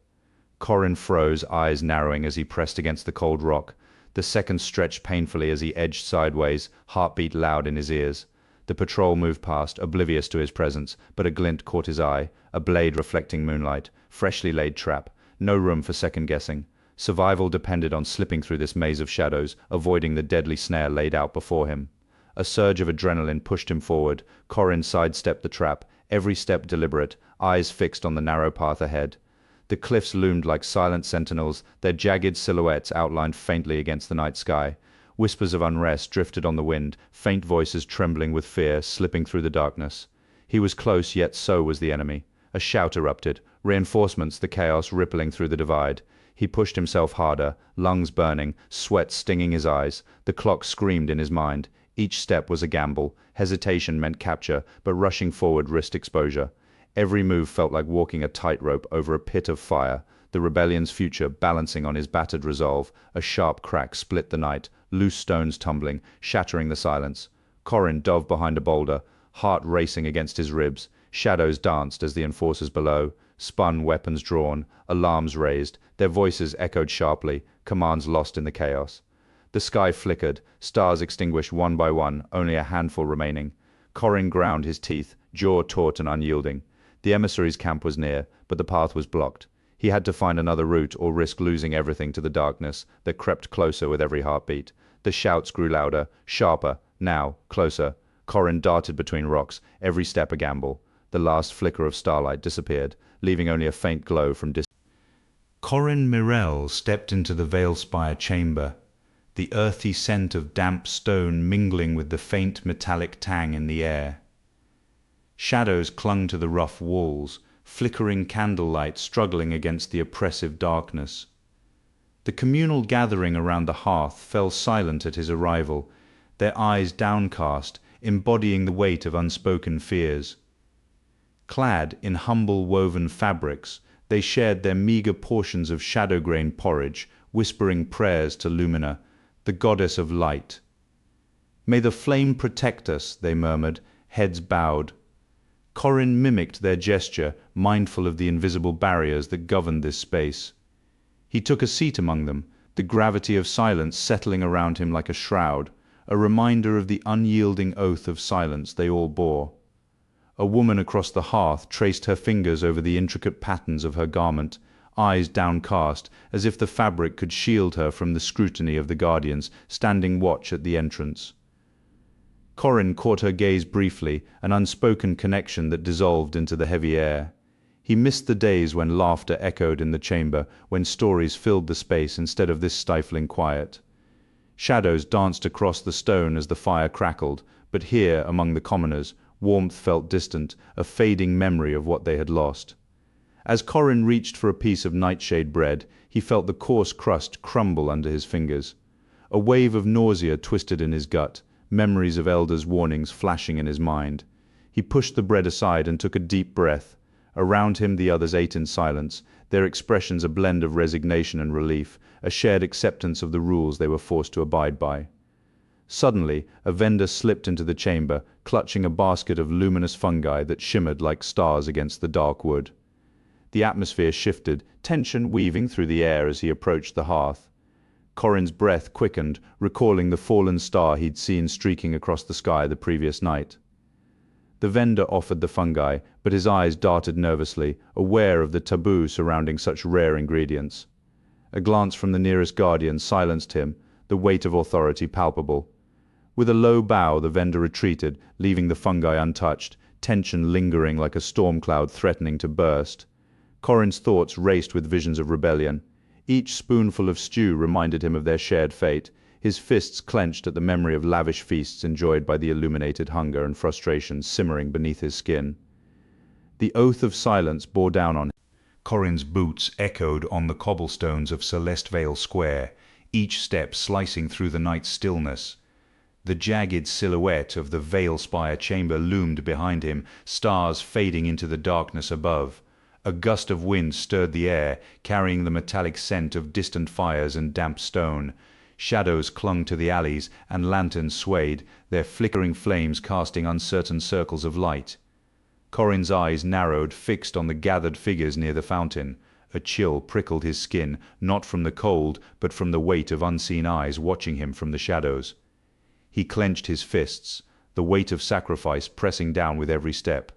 Corin froze, eyes narrowing as he pressed against the cold rock. The seconds stretched painfully as he edged sideways, heartbeat loud in his ears. The patrol moved past, oblivious to his presence, but a glint caught his eye, a blade reflecting moonlight, freshly laid trap, no room for second-guessing. Survival depended on slipping through this maze of shadows, avoiding the deadly snare laid out before him. A surge of adrenaline pushed him forward. Corin sidestepped the trap, every step deliberate, eyes fixed on the narrow path ahead. The cliffs loomed like silent sentinels, their jagged silhouettes outlined faintly against the night sky. Whispers of unrest drifted on the wind, faint voices trembling with fear, slipping through the darkness. He was close, yet so was the enemy. A shout erupted, reinforcements, the chaos rippling through the divide. He pushed himself harder, lungs burning, sweat stinging his eyes. The clock screamed in his mind. Each step was a gamble. Hesitation meant capture, but rushing forward risked exposure. Every move felt like walking a tightrope over a pit of fire, the rebellion's future balancing on his battered resolve. A sharp crack split the night, loose stones tumbling, shattering the silence. Corin dove behind a boulder, heart racing against his ribs. Shadows danced as the enforcers below, spun, weapons drawn, alarms raised, their voices echoed sharply, commands lost in the chaos. The sky flickered, stars extinguished one by one, only a handful remaining. Corin ground his teeth, jaw taut and unyielding. The emissary's camp was near, but the path was blocked. He had to find another route or risk losing everything to the darkness that crept closer with every heartbeat. The shouts grew louder, sharper, now, closer. Corin darted between rocks, every step a gamble. The last flicker of starlight disappeared, leaving only a faint glow from distance. Corin Mirel stepped into the Veilspire chamber, the earthy scent of damp stone mingling with the faint metallic tang in the air. Shadows clung to the rough walls, flickering candlelight struggling against the oppressive darkness. The communal gathering around the hearth fell silent at his arrival, their eyes downcast, embodying the weight of unspoken fears. Clad in humble woven fabrics, they shared their meager portions of shadow-grain porridge, whispering prayers to Lumina, the goddess of light. "May the flame protect us," they murmured, heads bowed. Corin mimicked their gesture, mindful of the invisible barriers that governed this space. He took a seat among them, the gravity of silence settling around him like a shroud, a reminder of the unyielding oath of silence they all bore. A woman across the hearth traced her fingers over the intricate patterns of her garment, eyes downcast, as if the fabric could shield her from the scrutiny of the guardians standing watch at the entrance. Corin caught her gaze briefly, an unspoken connection that dissolved into the heavy air. He missed the days when laughter echoed in the chamber, when stories filled the space instead of this stifling quiet. Shadows danced across the stone as the fire crackled, but here, among the commoners, warmth felt distant, a fading memory of what they had lost. As Corin reached for a piece of nightshade bread, he felt the coarse crust crumble under his fingers. A wave of nausea twisted in his gut, memories of elders' warnings flashing in his mind. He pushed the bread aside and took a deep breath. Around him the others ate in silence, their expressions a blend of resignation and relief, a shared acceptance of the rules they were forced to abide by. Suddenly, a vendor slipped into the chamber, clutching a basket of luminous fungi that shimmered like stars against the dark wood. The atmosphere shifted, tension weaving through the air as he approached the hearth. Corin's breath quickened, recalling the fallen star he'd seen streaking across the sky the previous night. The vendor offered the fungi, but his eyes darted nervously, aware of the taboo surrounding such rare ingredients. A glance from the nearest guardian silenced him, the weight of authority palpable. With a low bow, the vendor retreated, leaving the fungi untouched, tension lingering like a storm cloud threatening to burst. Corin's thoughts raced with visions of rebellion. Each spoonful of stew reminded him of their shared fate, his fists clenched at the memory of lavish feasts enjoyed by the illuminated, hunger and frustration simmering beneath his skin. The oath of silence bore down on him. Corin's boots echoed on the cobblestones of Celeste Vale Square, each step slicing through the night's stillness. The jagged silhouette of the Veilspire chamber loomed behind him, stars fading into the darkness above. A gust of wind stirred the air, carrying the metallic scent of distant fires and damp stone. Shadows clung to the alleys, and lanterns swayed, their flickering flames casting uncertain circles of light. Corin's eyes narrowed, fixed on the gathered figures near the fountain. A chill prickled his skin, not from the cold, but from the weight of unseen eyes watching him from the shadows. He clenched his fists, the weight of sacrifice pressing down with every step.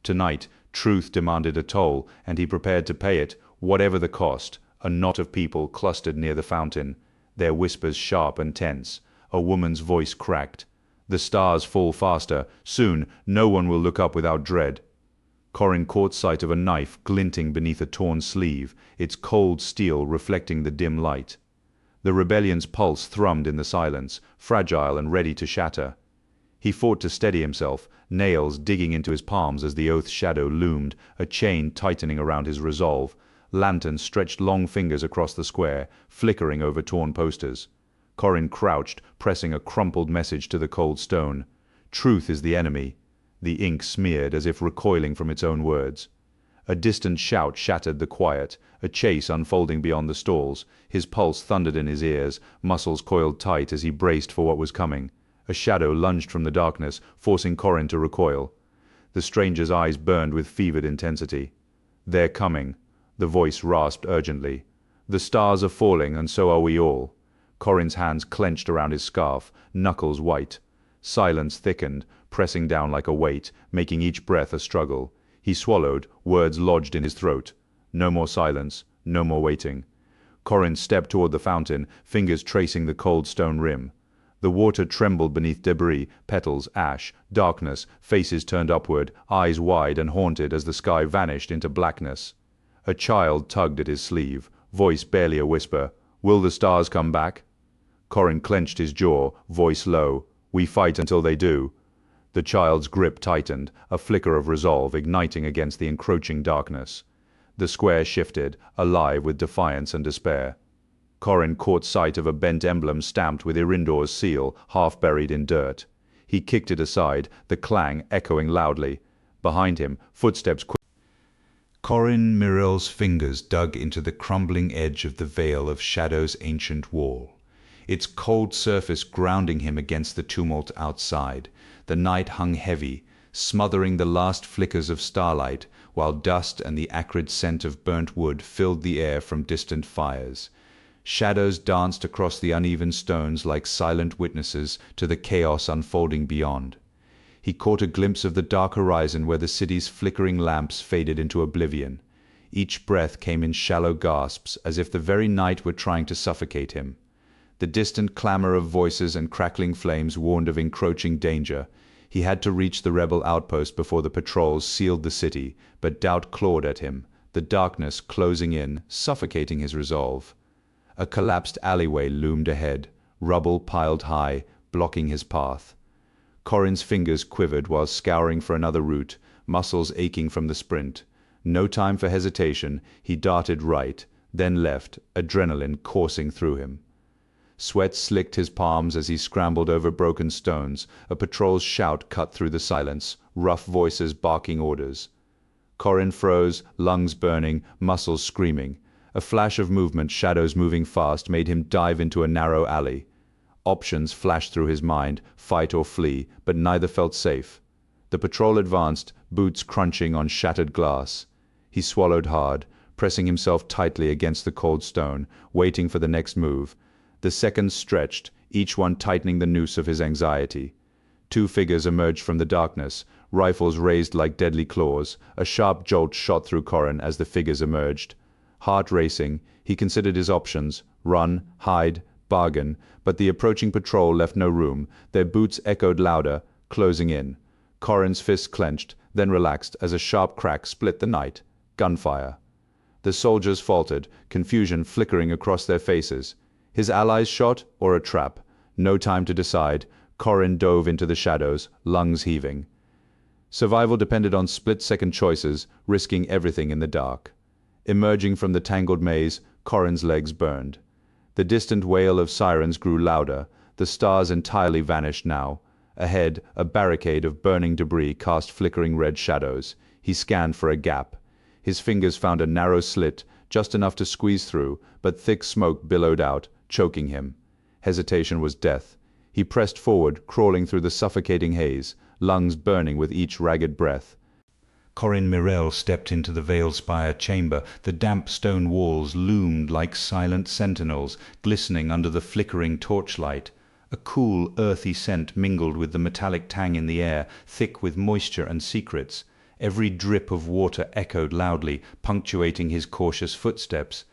Tonight, truth demanded a toll, and he prepared to pay it, whatever the cost. A knot of people clustered near the fountain, their whispers sharp and tense. A woman's voice cracked. "The stars fall faster. Soon, no one will look up without dread." Corin caught sight of a knife glinting beneath a torn sleeve, its cold steel reflecting the dim light. The rebellion's pulse thrummed in the silence, fragile and ready to shatter. He fought to steady himself, nails digging into his palms as the oath's shadow loomed, a chain tightening around his resolve. Lantern stretched long fingers across the square, flickering over torn posters. Corin crouched, pressing a crumpled message to the cold stone. Truth is the enemy. The ink smeared as if recoiling from its own words. A distant shout shattered the quiet, a chase unfolding beyond the stalls. His pulse thundered in his ears, muscles coiled tight as he braced for what was coming. A shadow lunged from the darkness, forcing Corin to recoil. The stranger's eyes burned with fevered intensity. "They're coming," the voice rasped urgently. "The stars are falling, and so are we all." Corin's hands clenched around his scarf, knuckles white. Silence thickened, pressing down like a weight, making each breath a struggle. He swallowed, words lodged in his throat. No more silence, no more waiting. Corin stepped toward the fountain, fingers tracing the cold stone rim. The water trembled beneath debris, petals, ash, darkness, faces turned upward, eyes wide and haunted as the sky vanished into blackness. A child tugged at his sleeve, voice barely a whisper. "Will the stars come back?" Corin clenched his jaw, voice low. "We fight until they do." The child's grip tightened, a flicker of resolve igniting against the encroaching darkness. The square shifted, alive with defiance and despair. Corin caught sight of a bent emblem stamped with Eryndor's seal, half buried in dirt. He kicked it aside, the clang echoing loudly. Behind him, footsteps Corin Mirel's fingers dug into the crumbling edge of the veil of Shadow's ancient wall, its cold surface grounding him against the tumult outside. The night hung heavy, smothering the last flickers of starlight, while dust and the acrid scent of burnt wood filled the air from distant fires. Shadows danced across the uneven stones like silent witnesses to the chaos unfolding beyond. He caught a glimpse of the dark horizon where the city's flickering lamps faded into oblivion. Each breath came in shallow gasps, as if the very night were trying to suffocate him. The distant clamor of voices and crackling flames warned of encroaching danger. He had to reach the rebel outpost before the patrols sealed the city, but doubt clawed at him, the darkness closing in, suffocating his resolve. A collapsed alleyway loomed ahead, rubble piled high, blocking his path. Corin's fingers quivered while scouring for another route, muscles aching from the sprint. No time for hesitation, he darted right, then left, adrenaline coursing through him. Sweat slicked his palms as he scrambled over broken stones. A patrol's shout cut through the silence, rough voices barking orders. Corin froze, lungs burning, muscles screaming. A flash of movement, shadows moving fast, made him dive into a narrow alley. Options flashed through his mind, fight or flee, but neither felt safe. The patrol advanced, boots crunching on shattered glass. He swallowed hard, pressing himself tightly against the cold stone, waiting for the next move. The seconds stretched, each one tightening the noose of his anxiety. Two figures emerged from the darkness, rifles raised like deadly claws. A sharp jolt shot through Corin as the figures emerged. Heart racing, he considered his options: run, hide, bargain, but the approaching patrol left no room. Their boots echoed louder, closing in. Corin's fists clenched, then relaxed as a sharp crack split the night. Gunfire. The soldiers faltered, confusion flickering across their faces. His allies shot, or a trap? No time to decide. Corin dove into the shadows, lungs heaving. Survival depended on split-second choices, risking everything in the dark. Emerging from the tangled maze, Corin's legs burned. The distant wail of sirens grew louder. The stars entirely vanished now. Ahead, a barricade of burning debris cast flickering red shadows. He scanned for a gap. His fingers found a narrow slit, just enough to squeeze through, but thick smoke billowed out, choking him. Hesitation was death. He pressed forward, crawling through the suffocating haze, lungs burning with each ragged breath. Corin Mirel stepped into the veil-spire chamber. The damp stone walls loomed like silent sentinels, glistening under the flickering torchlight. A cool, earthy scent mingled with the metallic tang in the air, thick with moisture and secrets. Every drip of water echoed loudly, punctuating his cautious footsteps.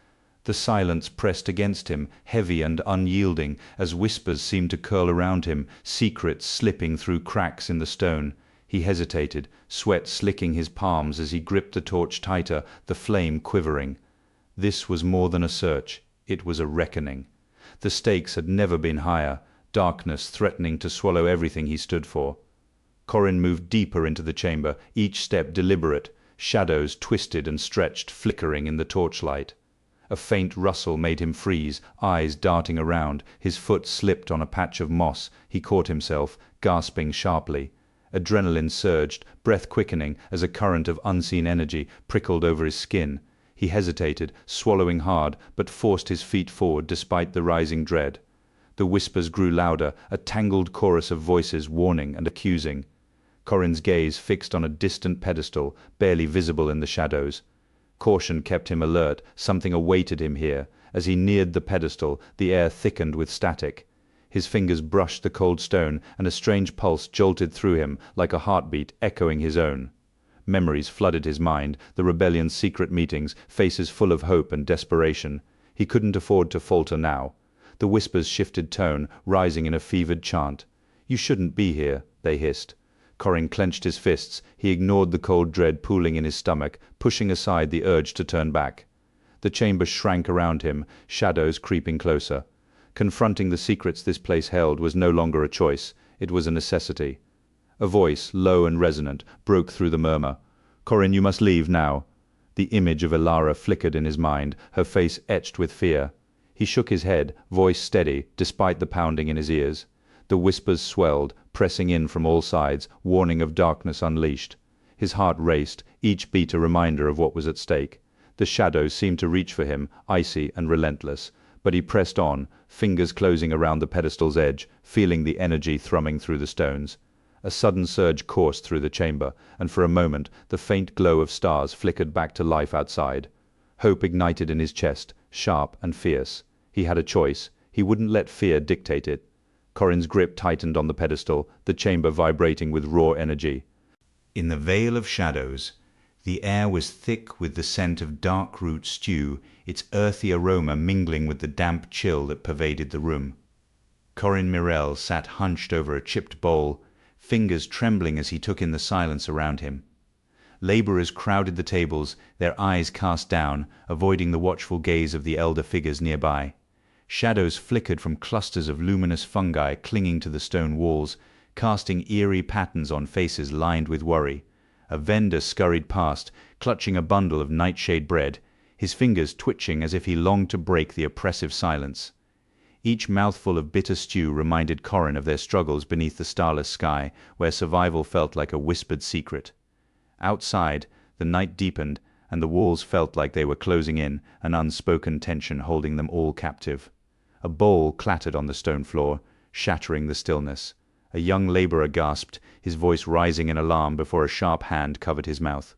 The silence pressed against him, heavy and unyielding, as whispers seemed to curl around him, secrets slipping through cracks in the stone. He hesitated, sweat slicking his palms as he gripped the torch tighter, the flame quivering. This was more than a search, it was a reckoning. The stakes had never been higher, darkness threatening to swallow everything he stood for. Corin moved deeper into the chamber, each step deliberate, shadows twisted and stretched, flickering in the torchlight. A faint rustle made him freeze, eyes darting around. His foot slipped on a patch of moss. He caught himself, gasping sharply. Adrenaline surged, breath quickening as a current of unseen energy prickled over his skin. He hesitated, swallowing hard, but forced his feet forward despite the rising dread. The whispers grew louder, a tangled chorus of voices warning and accusing. Corin's gaze fixed on a distant pedestal, barely visible in the shadows. Caution kept him alert, something awaited him here. As he neared the pedestal, the air thickened with static. His fingers brushed the cold stone, and a strange pulse jolted through him, like a heartbeat echoing his own. Memories flooded his mind, the rebellion's secret meetings, faces full of hope and desperation. He couldn't afford to falter now. The whispers shifted tone, rising in a fevered chant. "You shouldn't be here," they hissed. Corin clenched his fists. He ignored the cold dread pooling in his stomach, pushing aside the urge to turn back. The chamber shrank around him, shadows creeping closer. Confronting the secrets this place held was no longer a choice, it was a necessity. A voice, low and resonant, broke through the murmur. "Corin, you must leave now." The image of Ulyra flickered in his mind, her face etched with fear. He shook his head, voice steady, despite the pounding in his ears. The whispers swelled, pressing in from all sides, warning of darkness unleashed. His heart raced, each beat a reminder of what was at stake. The shadows seemed to reach for him, icy and relentless. But he pressed on, fingers closing around the pedestal's edge, feeling the energy thrumming through the stones. A sudden surge coursed through the chamber, and for a moment the faint glow of stars flickered back to life outside. Hope ignited in his chest, sharp and fierce. He had a choice. He wouldn't let fear dictate it. Corin's grip tightened on the pedestal, the chamber vibrating with raw energy. In the veil of shadows, the air was thick with the scent of dark root stew, its earthy aroma mingling with the damp chill that pervaded the room. Corin Mirel sat hunched over a chipped bowl, fingers trembling as he took in the silence around him. Laborers crowded the tables, their eyes cast down, avoiding the watchful gaze of the elder figures nearby. Shadows flickered from clusters of luminous fungi clinging to the stone walls, casting eerie patterns on faces lined with worry. A vendor scurried past, clutching a bundle of nightshade bread, his fingers twitching as if he longed to break the oppressive silence. Each mouthful of bitter stew reminded Corin of their struggles beneath the starless sky, where survival felt like a whispered secret. Outside, the night deepened, and the walls felt like they were closing in, an unspoken tension holding them all captive. A bowl clattered on the stone floor, shattering the stillness. A young laborer gasped, his voice rising in alarm before a sharp hand covered his mouth.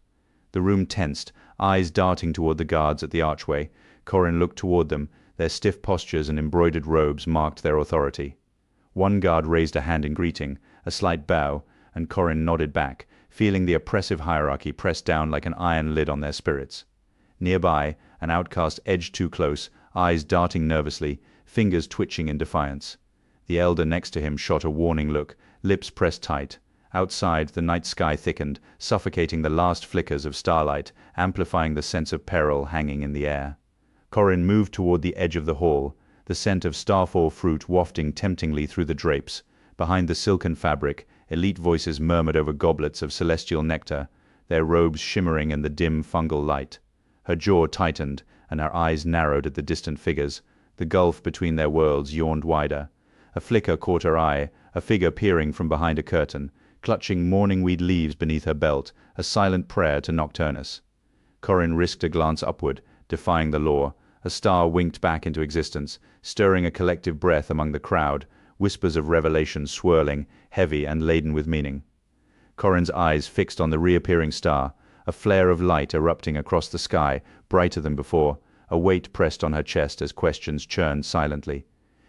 The room tensed, eyes darting toward the guards at the archway. Corin looked toward them, their stiff postures and embroidered robes marked their authority. One guard raised a hand in greeting, a slight bow, and Corin nodded back, feeling the oppressive hierarchy press down like an iron lid on their spirits. Nearby, an outcast edged too close, eyes darting nervously, fingers twitching in defiance. The elder next to him shot a warning look, lips pressed tight. Outside, the night sky thickened, suffocating the last flickers of starlight, amplifying the sense of peril hanging in the air. Corin moved toward the edge of the hall, the scent of starfall fruit wafting temptingly through the drapes. Behind the silken fabric, elite voices murmured over goblets of celestial nectar, their robes shimmering in the dim fungal light. Her jaw tightened, and her eyes narrowed at the distant figures. The gulf between their worlds yawned wider. A flicker caught her eye, a figure peering from behind a curtain, clutching morning-weed leaves beneath her belt, a silent prayer to Nocturnus. Corin risked a glance upward, defying the law. A star winked back into existence, stirring a collective breath among the crowd, whispers of revelation swirling, heavy and laden with meaning. Corin's eyes fixed on the reappearing star, a flare of light erupting across the sky, brighter than before. A weight pressed on her chest as questions churned silently.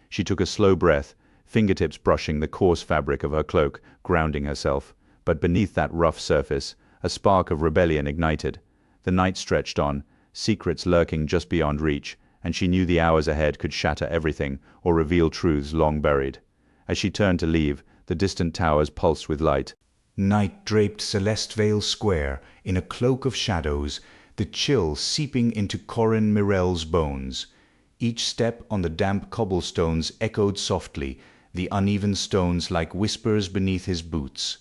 She took a slow breath, fingertips brushing the coarse fabric of her cloak, grounding herself. But beneath that rough surface, a spark of rebellion ignited. The night stretched on, secrets lurking just beyond reach, and she knew the hours ahead could shatter everything or reveal truths long buried. As she turned to leave, the distant towers pulsed with light. Night draped Celeste Vale Square in a cloak of shadows, the chill seeping into Corin Mirel's bones. Each step on the damp cobblestones echoed softly, the uneven stones like whispers beneath his boots.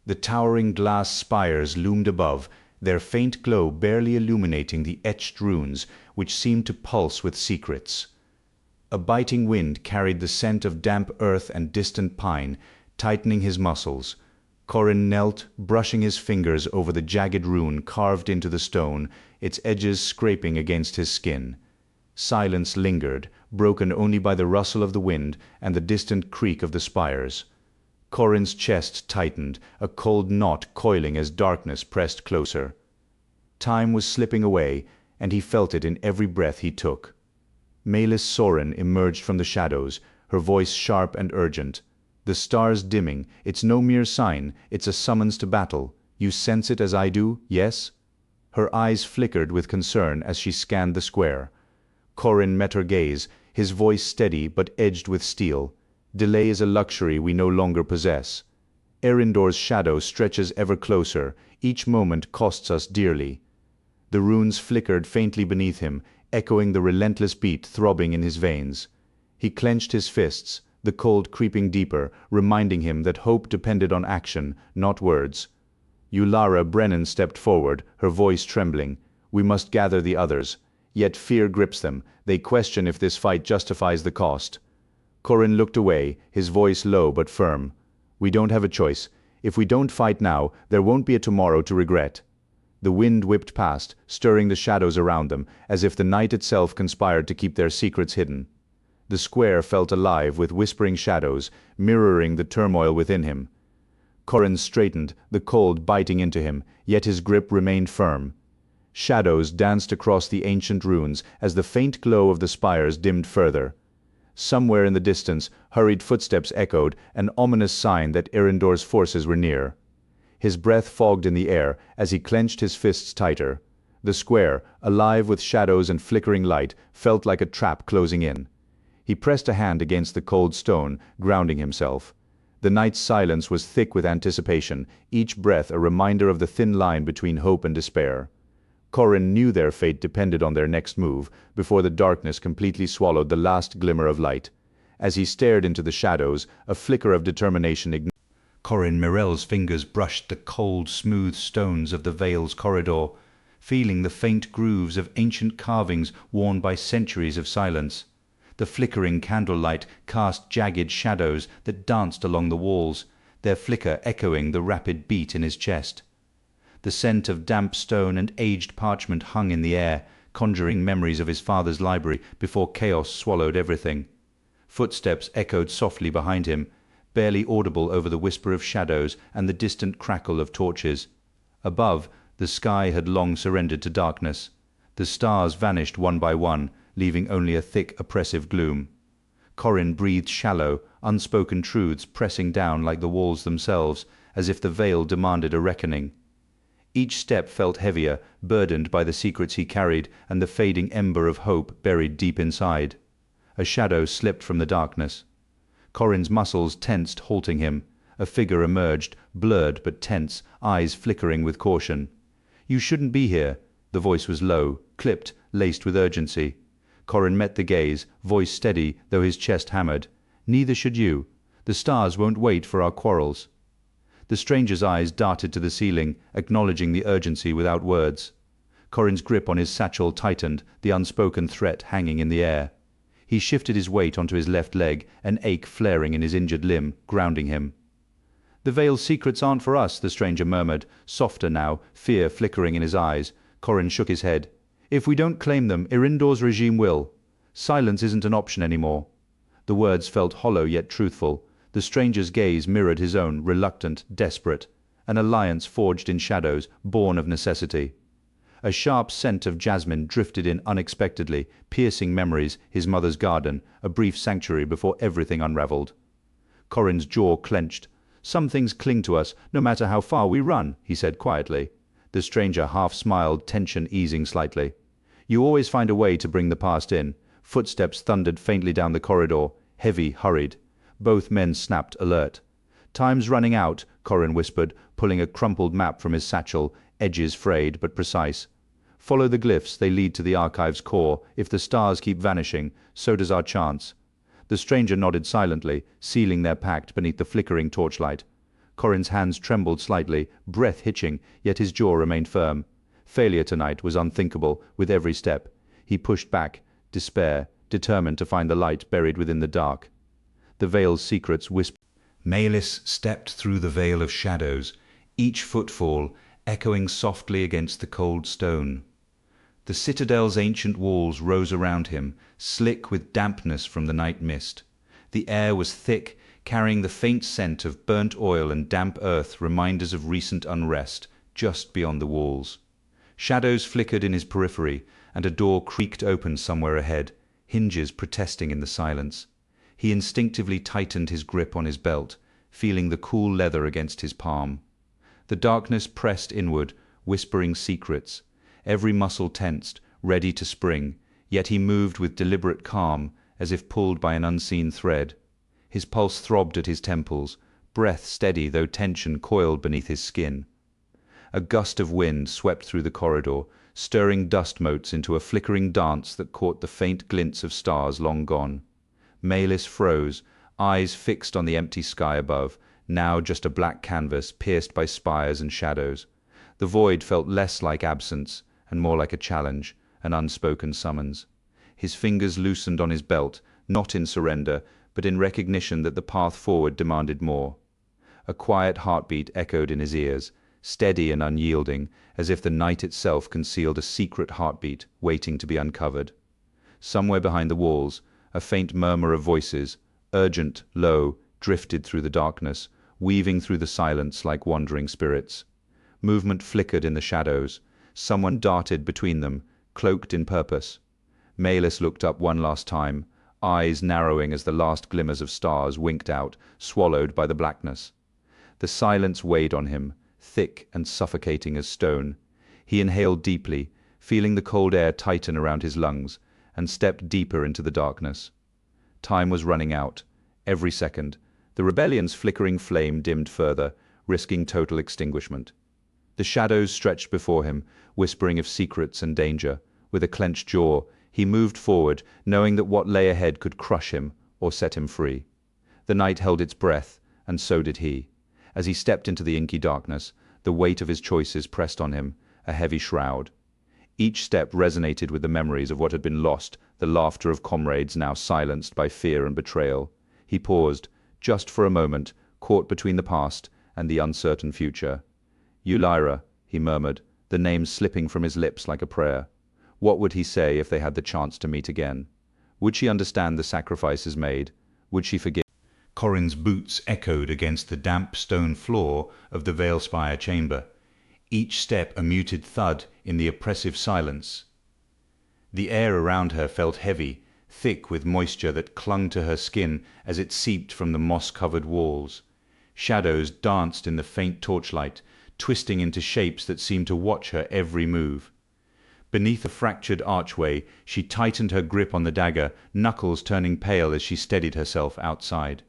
The towering glass spires loomed above, their faint glow barely illuminating the etched runes, which seemed to pulse with secrets. A biting wind carried the scent of damp earth and distant pine, tightening his muscles. Corin knelt, brushing his fingers over the jagged rune carved into the stone, its edges scraping against his skin. Silence lingered, broken only by the rustle of the wind and the distant creak of the spires. Corin's chest tightened, a cold knot coiling as darkness pressed closer. Time was slipping away, and he felt it in every breath he took. Maelis Soren emerged from the shadows, her voice sharp and urgent. "The stars dimming, it's no mere sign, it's a summons to battle. You sense it as I do, yes?" Her eyes flickered with concern as she scanned the square. Corin met her gaze, his voice steady but edged with steel. "Delay is a luxury we no longer possess. Eryndor's shadow stretches ever closer, each moment costs us dearly." The runes flickered faintly beneath him, echoing the relentless beat throbbing in his veins. He clenched his fists, the cold creeping deeper, reminding him that hope depended on action, not words. Ulyra Brenin stepped forward, her voice trembling. "We must gather the others." Yet fear grips them. They question if this fight justifies the cost. Corin looked away, his voice low but firm. "We don't have a choice. If we don't fight now, there won't be a tomorrow to regret." The wind whipped past, stirring the shadows around them, as if the night itself conspired to keep their secrets hidden. The square felt alive with whispering shadows, mirroring the turmoil within him. Corin straightened, the cold biting into him, yet his grip remained firm. Shadows danced across the ancient runes as the faint glow of the spires dimmed further. Somewhere in the distance, hurried footsteps echoed, an ominous sign that Eryndor's forces were near. His breath fogged in the air as he clenched his fists tighter. The square, alive with shadows and flickering light, felt like a trap closing in. He pressed a hand against the cold stone, grounding himself. The night's silence was thick with anticipation, each breath a reminder of the thin line between hope and despair. Corin knew their fate depended on their next move, before the darkness completely swallowed the last glimmer of light. As he stared into the shadows, a flicker of determination ignited. Corin Mirel's fingers brushed the cold, smooth stones of the Vale's corridor, feeling the faint grooves of ancient carvings worn by centuries of silence. The flickering candlelight cast jagged shadows that danced along the walls, their flicker echoing the rapid beat in his chest. The scent of damp stone and aged parchment hung in the air, conjuring memories of his father's library before chaos swallowed everything. Footsteps echoed softly behind him, barely audible over the whisper of shadows and the distant crackle of torches. Above, the sky had long surrendered to darkness. The stars vanished one by one, leaving only a thick, oppressive gloom. Corin breathed shallow, unspoken truths pressing down like the walls themselves, as if the veil demanded a reckoning. Each step felt heavier, burdened by the secrets he carried and the fading ember of hope buried deep inside. A shadow slipped from the darkness. Corin's muscles tensed, halting him. A figure emerged, blurred but tense, eyes flickering with caution. "You shouldn't be here." The voice was low, clipped, laced with urgency. Corin met the gaze, voice steady, though his chest hammered. "Neither should you. The stars won't wait for our quarrels." The stranger's eyes darted to the ceiling, acknowledging the urgency without words. Corin's grip on his satchel tightened, the unspoken threat hanging in the air. He shifted his weight onto his left leg, an ache flaring in his injured limb, grounding him. "The Vale's secrets aren't for us," the stranger murmured, softer now, fear flickering in his eyes. Corin shook his head. "If we don't claim them, Eryndor's regime will. Silence isn't an option anymore." The words felt hollow yet truthful. The stranger's gaze mirrored his own, reluctant, desperate. An alliance forged in shadows, born of necessity. A sharp scent of jasmine drifted in unexpectedly, piercing memories, his mother's garden, a brief sanctuary before everything unraveled. Corin's jaw clenched. "Some things cling to us, no matter how far we run," he said quietly. The stranger half smiled, tension easing slightly. "You always find a way to bring the past in." Footsteps thundered faintly down the corridor, heavy, hurried. Both men snapped, alert. "Time's running out," Corin whispered, pulling a crumpled map from his satchel, edges frayed but precise. "Follow the glyphs, they lead to the archive's core. If the stars keep vanishing, so does our chance." The stranger nodded silently, sealing their pact beneath the flickering torchlight. Corin's hands trembled slightly, breath hitching, yet his jaw remained firm. Failure tonight was unthinkable with every step. He pushed back, despair, determined to find the light buried within the dark. The veil's secrets whispered. Maelis stepped through the veil of shadows, each footfall echoing softly against the cold stone. The citadel's ancient walls rose around him, slick with dampness from the night mist. The air was thick, carrying the faint scent of burnt oil and damp earth, reminders of recent unrest, just beyond the walls. Shadows flickered in his periphery, and a door creaked open somewhere ahead, hinges protesting in the silence. He instinctively tightened his grip on his belt, feeling the cool leather against his palm. The darkness pressed inward, whispering secrets. Every muscle tensed, ready to spring, yet he moved with deliberate calm, as if pulled by an unseen thread. His pulse throbbed at his temples, breath steady though tension coiled beneath his skin. A gust of wind swept through the corridor, stirring dust motes into a flickering dance that caught the faint glints of stars long gone. Maelis froze, eyes fixed on the empty sky above, now just a black canvas pierced by spires and shadows. The void felt less like absence and more like a challenge, an unspoken summons. His fingers loosened on his belt, not in surrender, but in recognition that the path forward demanded more. A quiet heartbeat echoed in his ears, steady and unyielding, as if the night itself concealed a secret heartbeat waiting to be uncovered. Somewhere behind the walls, a faint murmur of voices, urgent, low, drifted through the darkness, weaving through the silence like wandering spirits. Movement flickered in the shadows. Someone darted between them, cloaked in purpose. Maelis looked up one last time, eyes narrowing as the last glimmers of stars winked out, swallowed by the blackness. The silence weighed on him, thick and suffocating as stone. He inhaled deeply, feeling the cold air tighten around his lungs, and stepped deeper into the darkness. Time was running out, every second. The rebellion's flickering flame dimmed further, risking total extinguishment. The shadows stretched before him, whispering of secrets and danger. With a clenched jaw, he moved forward, knowing that what lay ahead could crush him or set him free. The night held its breath, and so did he. As he stepped into the inky darkness, the weight of his choices pressed on him, a heavy shroud. Each step resonated with the memories of what had been lost, the laughter of comrades now silenced by fear and betrayal. He paused, just for a moment, caught between the past and the uncertain future. "Ulyra," he murmured, the name slipping from his lips like a prayer. What would he say if they had the chance to meet again? Would she understand the sacrifices made? Would she forgive? Corin's boots echoed against the damp stone floor of the Veilspire chamber, each step a muted thud in the oppressive silence. The air around her felt heavy, thick with moisture that clung to her skin as it seeped from the moss-covered walls. Shadows danced in the faint torchlight, twisting into shapes that seemed to watch her every move. Beneath a fractured archway, she tightened her grip on the dagger, knuckles turning pale as she steadied herself outside.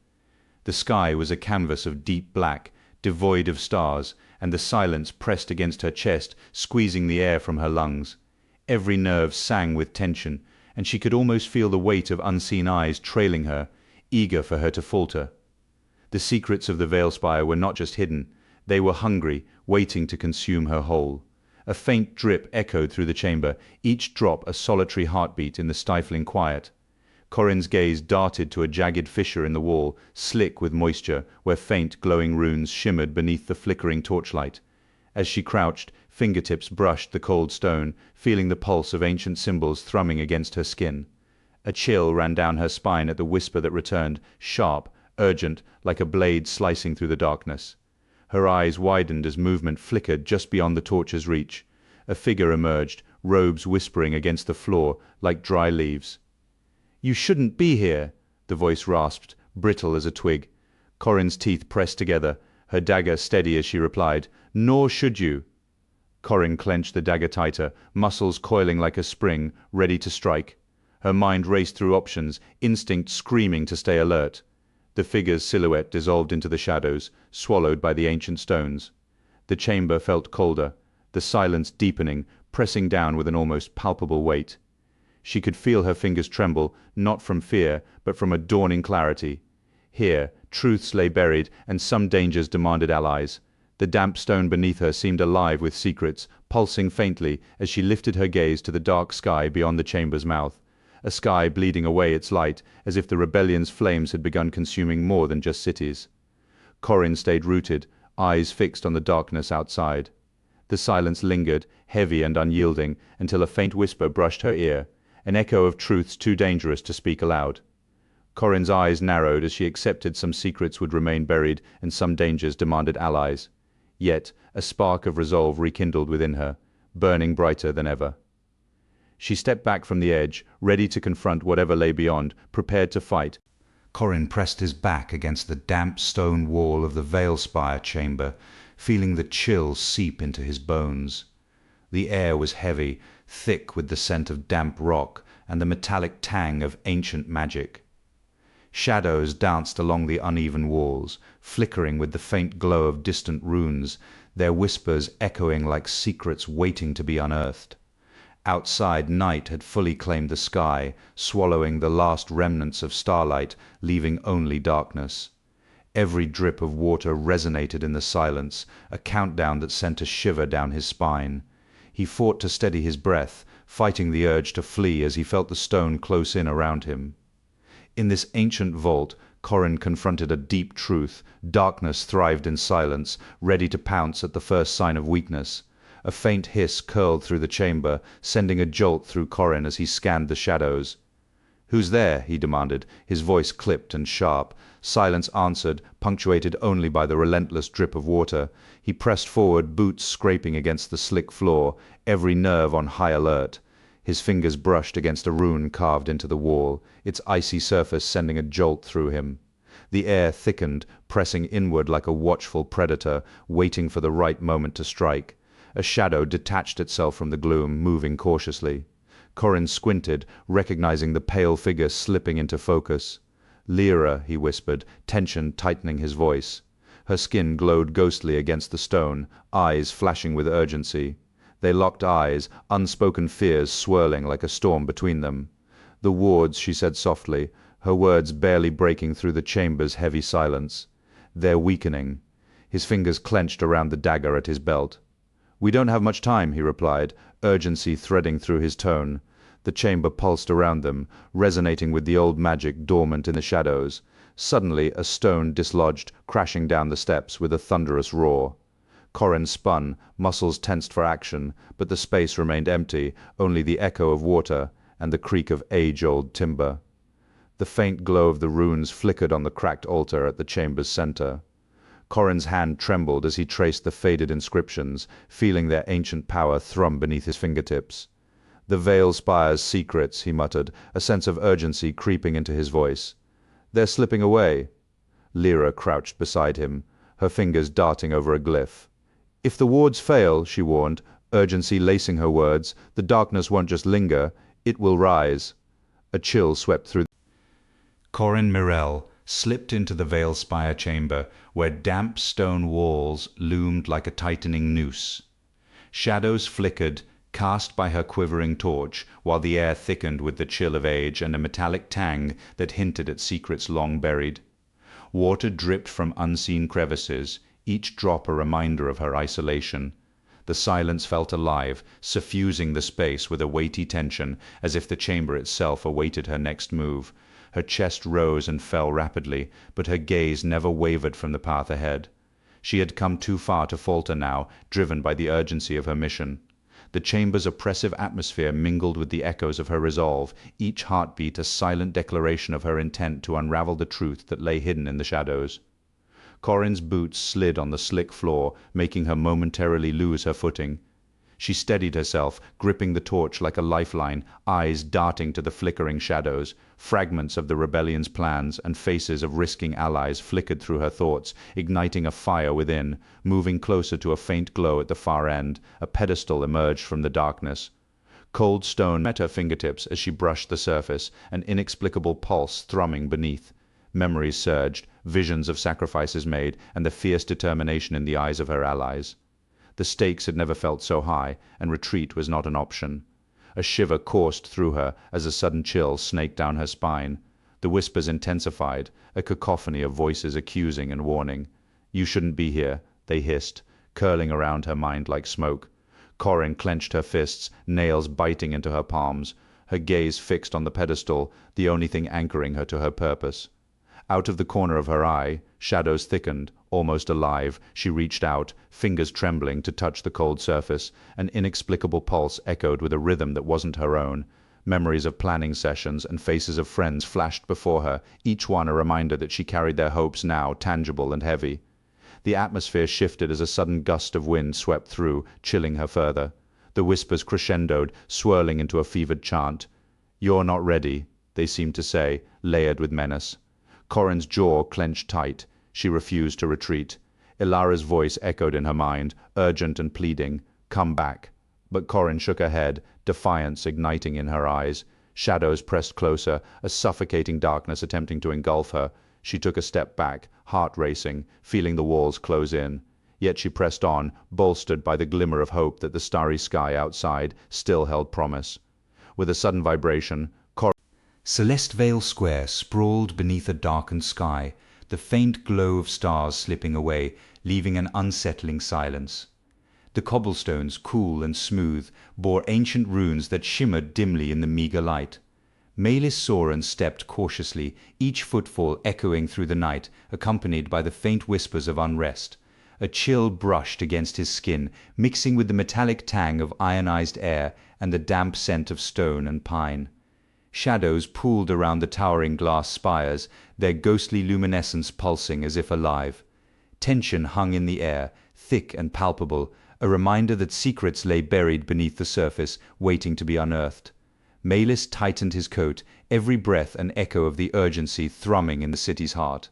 The sky was a canvas of deep black, devoid of stars, and the silence pressed against her chest, squeezing the air from her lungs. Every nerve sang with tension, and she could almost feel the weight of unseen eyes trailing her, eager for her to falter. The secrets of the Veilspire were not just hidden, they were hungry, waiting to consume her whole. A faint drip echoed through the chamber, each drop a solitary heartbeat in the stifling quiet. Corin's gaze darted to a jagged fissure in the wall, slick with moisture, where faint glowing runes shimmered beneath the flickering torchlight. As she crouched, fingertips brushed the cold stone, feeling the pulse of ancient symbols thrumming against her skin. A chill ran down her spine at the whisper that returned, sharp, urgent, like a blade slicing through the darkness. Her eyes widened as movement flickered just beyond the torch's reach. A figure emerged, robes whispering against the floor like dry leaves. "You shouldn't be here," the voice rasped, brittle as a twig. Corin's teeth pressed together, her dagger steady as she replied, "Nor should you." Corin clenched the dagger tighter, muscles coiling like a spring, ready to strike. Her mind raced through options, instinct screaming to stay alert. The figure's silhouette dissolved into the shadows, swallowed by the ancient stones. The chamber felt colder, the silence deepening, pressing down with an almost palpable weight. She could feel her fingers tremble, not from fear, but from a dawning clarity. Here, truths lay buried, and some dangers demanded allies. The damp stone beneath her seemed alive with secrets, pulsing faintly as she lifted her gaze to the dark sky beyond the chamber's mouth. A sky bleeding away its light, as if the rebellion's flames had begun consuming more than just cities. Corin stayed rooted, eyes fixed on the darkness outside. The silence lingered, heavy and unyielding, until a faint whisper brushed her ear, an echo of truths too dangerous to speak aloud. Corin's eyes narrowed as she accepted some secrets would remain buried and some dangers demanded allies. Yet a spark of resolve rekindled within her, burning brighter than ever. She stepped back from the edge, ready to confront whatever lay beyond, prepared to fight. Corin pressed his back against the damp stone wall of the Veilspire chamber, feeling the chill seep into his bones. The air was heavy, thick with the scent of damp rock and the metallic tang of ancient magic. Shadows danced along the uneven walls, flickering with the faint glow of distant runes, their whispers echoing like secrets waiting to be unearthed. Outside, night had fully claimed the sky, swallowing the last remnants of starlight, leaving only darkness. Every drip of water resonated in the silence, a countdown that sent a shiver down his spine. He fought to steady his breath, fighting the urge to flee as he felt the stone close in around him. In this ancient vault, Corin confronted a deep truth. Darkness thrived in silence, ready to pounce at the first sign of weakness. A faint hiss curled through the chamber, sending a jolt through Corin as he scanned the shadows. "Who's there?" he demanded, his voice clipped and sharp. Silence answered, punctuated only by the relentless drip of water. He pressed forward, boots scraping against the slick floor, every nerve on high alert. His fingers brushed against a rune carved into the wall, its icy surface sending a jolt through him. The air thickened, pressing inward like a watchful predator, waiting for the right moment to strike. A shadow detached itself from the gloom, moving cautiously. Corin squinted, recognizing the pale figure slipping into focus. "Lyra," he whispered, tension tightening his voice. Her skin glowed ghostly against the stone, eyes flashing with urgency. They locked eyes, unspoken fears swirling like a storm between them. "The wards," she said softly, her words barely breaking through the chamber's heavy silence. "They're weakening." His fingers clenched around the dagger at his belt. "We don't have much time," he replied, urgency threading through his tone. The chamber pulsed around them, resonating with the old magic dormant in the shadows. Suddenly a stone dislodged, crashing down the steps with a thunderous roar. Corin spun, muscles tensed for action, but the space remained empty, only the echo of water and the creak of age-old timber. The faint glow of the runes flickered on the cracked altar at the chamber's center. Corin's hand trembled as he traced the faded inscriptions, feeling their ancient power thrum beneath his fingertips. "The Veilspire's secrets," he muttered, a sense of urgency creeping into his voice. "They're slipping away." Lyra crouched beside him, her fingers darting over a glyph. "If the wards fail," she warned, urgency lacing her words, "the darkness won't just linger, it will rise." A chill swept through. Corin Mirel slipped into the Veilspire chamber, where damp stone walls loomed like a tightening noose. Shadows flickered, cast by her quivering torch, while the air thickened with the chill of age and a metallic tang that hinted at secrets long buried. Water dripped from unseen crevices, each drop a reminder of her isolation. The silence felt alive, suffusing the space with a weighty tension, as if the chamber itself awaited her next move. Her chest rose and fell rapidly, but her gaze never wavered from the path ahead. She had come too far to falter now, driven by the urgency of her mission. The chamber's oppressive atmosphere mingled with the echoes of her resolve, each heartbeat a silent declaration of her intent to unravel the truth that lay hidden in the shadows. Corin's boots slid on the slick floor, making her momentarily lose her footing. She steadied herself, gripping the torch like a lifeline, eyes darting to the flickering shadows. Fragments of the rebellion's plans and faces of risking allies flickered through her thoughts, igniting a fire within. Moving closer to a faint glow at the far end, a pedestal emerged from the darkness. Cold stone met her fingertips as she brushed the surface, an inexplicable pulse thrumming beneath. Memories surged, visions of sacrifices made, and the fierce determination in the eyes of her allies. The stakes had never felt so high, and retreat was not an option. A shiver coursed through her as a sudden chill snaked down her spine. The whispers intensified, a cacophony of voices accusing and warning. "You shouldn't be here," they hissed, curling around her mind like smoke. Corin clenched her fists, nails biting into her palms, her gaze fixed on the pedestal, the only thing anchoring her to her purpose. Out of the corner of her eye, shadows thickened, almost alive. She reached out, fingers trembling, to touch the cold surface. An inexplicable pulse echoed with a rhythm that wasn't her own. Memories of planning sessions and faces of friends flashed before her, each one a reminder that she carried their hopes now, tangible and heavy. The atmosphere shifted as a sudden gust of wind swept through, chilling her further. The whispers crescendoed, swirling into a fevered chant. "You're not ready," they seemed to say, layered with menace. Corin's jaw clenched tight. She refused to retreat. Ulyra's voice echoed in her mind, urgent and pleading, "Come back." But Corin shook her head, defiance igniting in her eyes. Shadows pressed closer, a suffocating darkness attempting to engulf her. She took a step back, heart racing, feeling the walls close in. Yet she pressed on, bolstered by the glimmer of hope that the starry sky outside still held promise. With a sudden vibration, Celeste Vale Square sprawled beneath a darkened sky, the faint glow of stars slipping away, leaving an unsettling silence. The cobblestones, cool and smooth, bore ancient runes that shimmered dimly in the meager light. Maelis Soren stepped cautiously, each footfall echoing through the night, accompanied by the faint whispers of unrest. A chill brushed against his skin, mixing with the metallic tang of ionized air and the damp scent of stone and pine. Shadows pooled around the towering glass spires, their ghostly luminescence pulsing as if alive. Tension hung in the air, thick and palpable, a reminder that secrets lay buried beneath the surface, waiting to be unearthed. Maelis tightened his coat, every breath an echo of the urgency thrumming in the city's heart.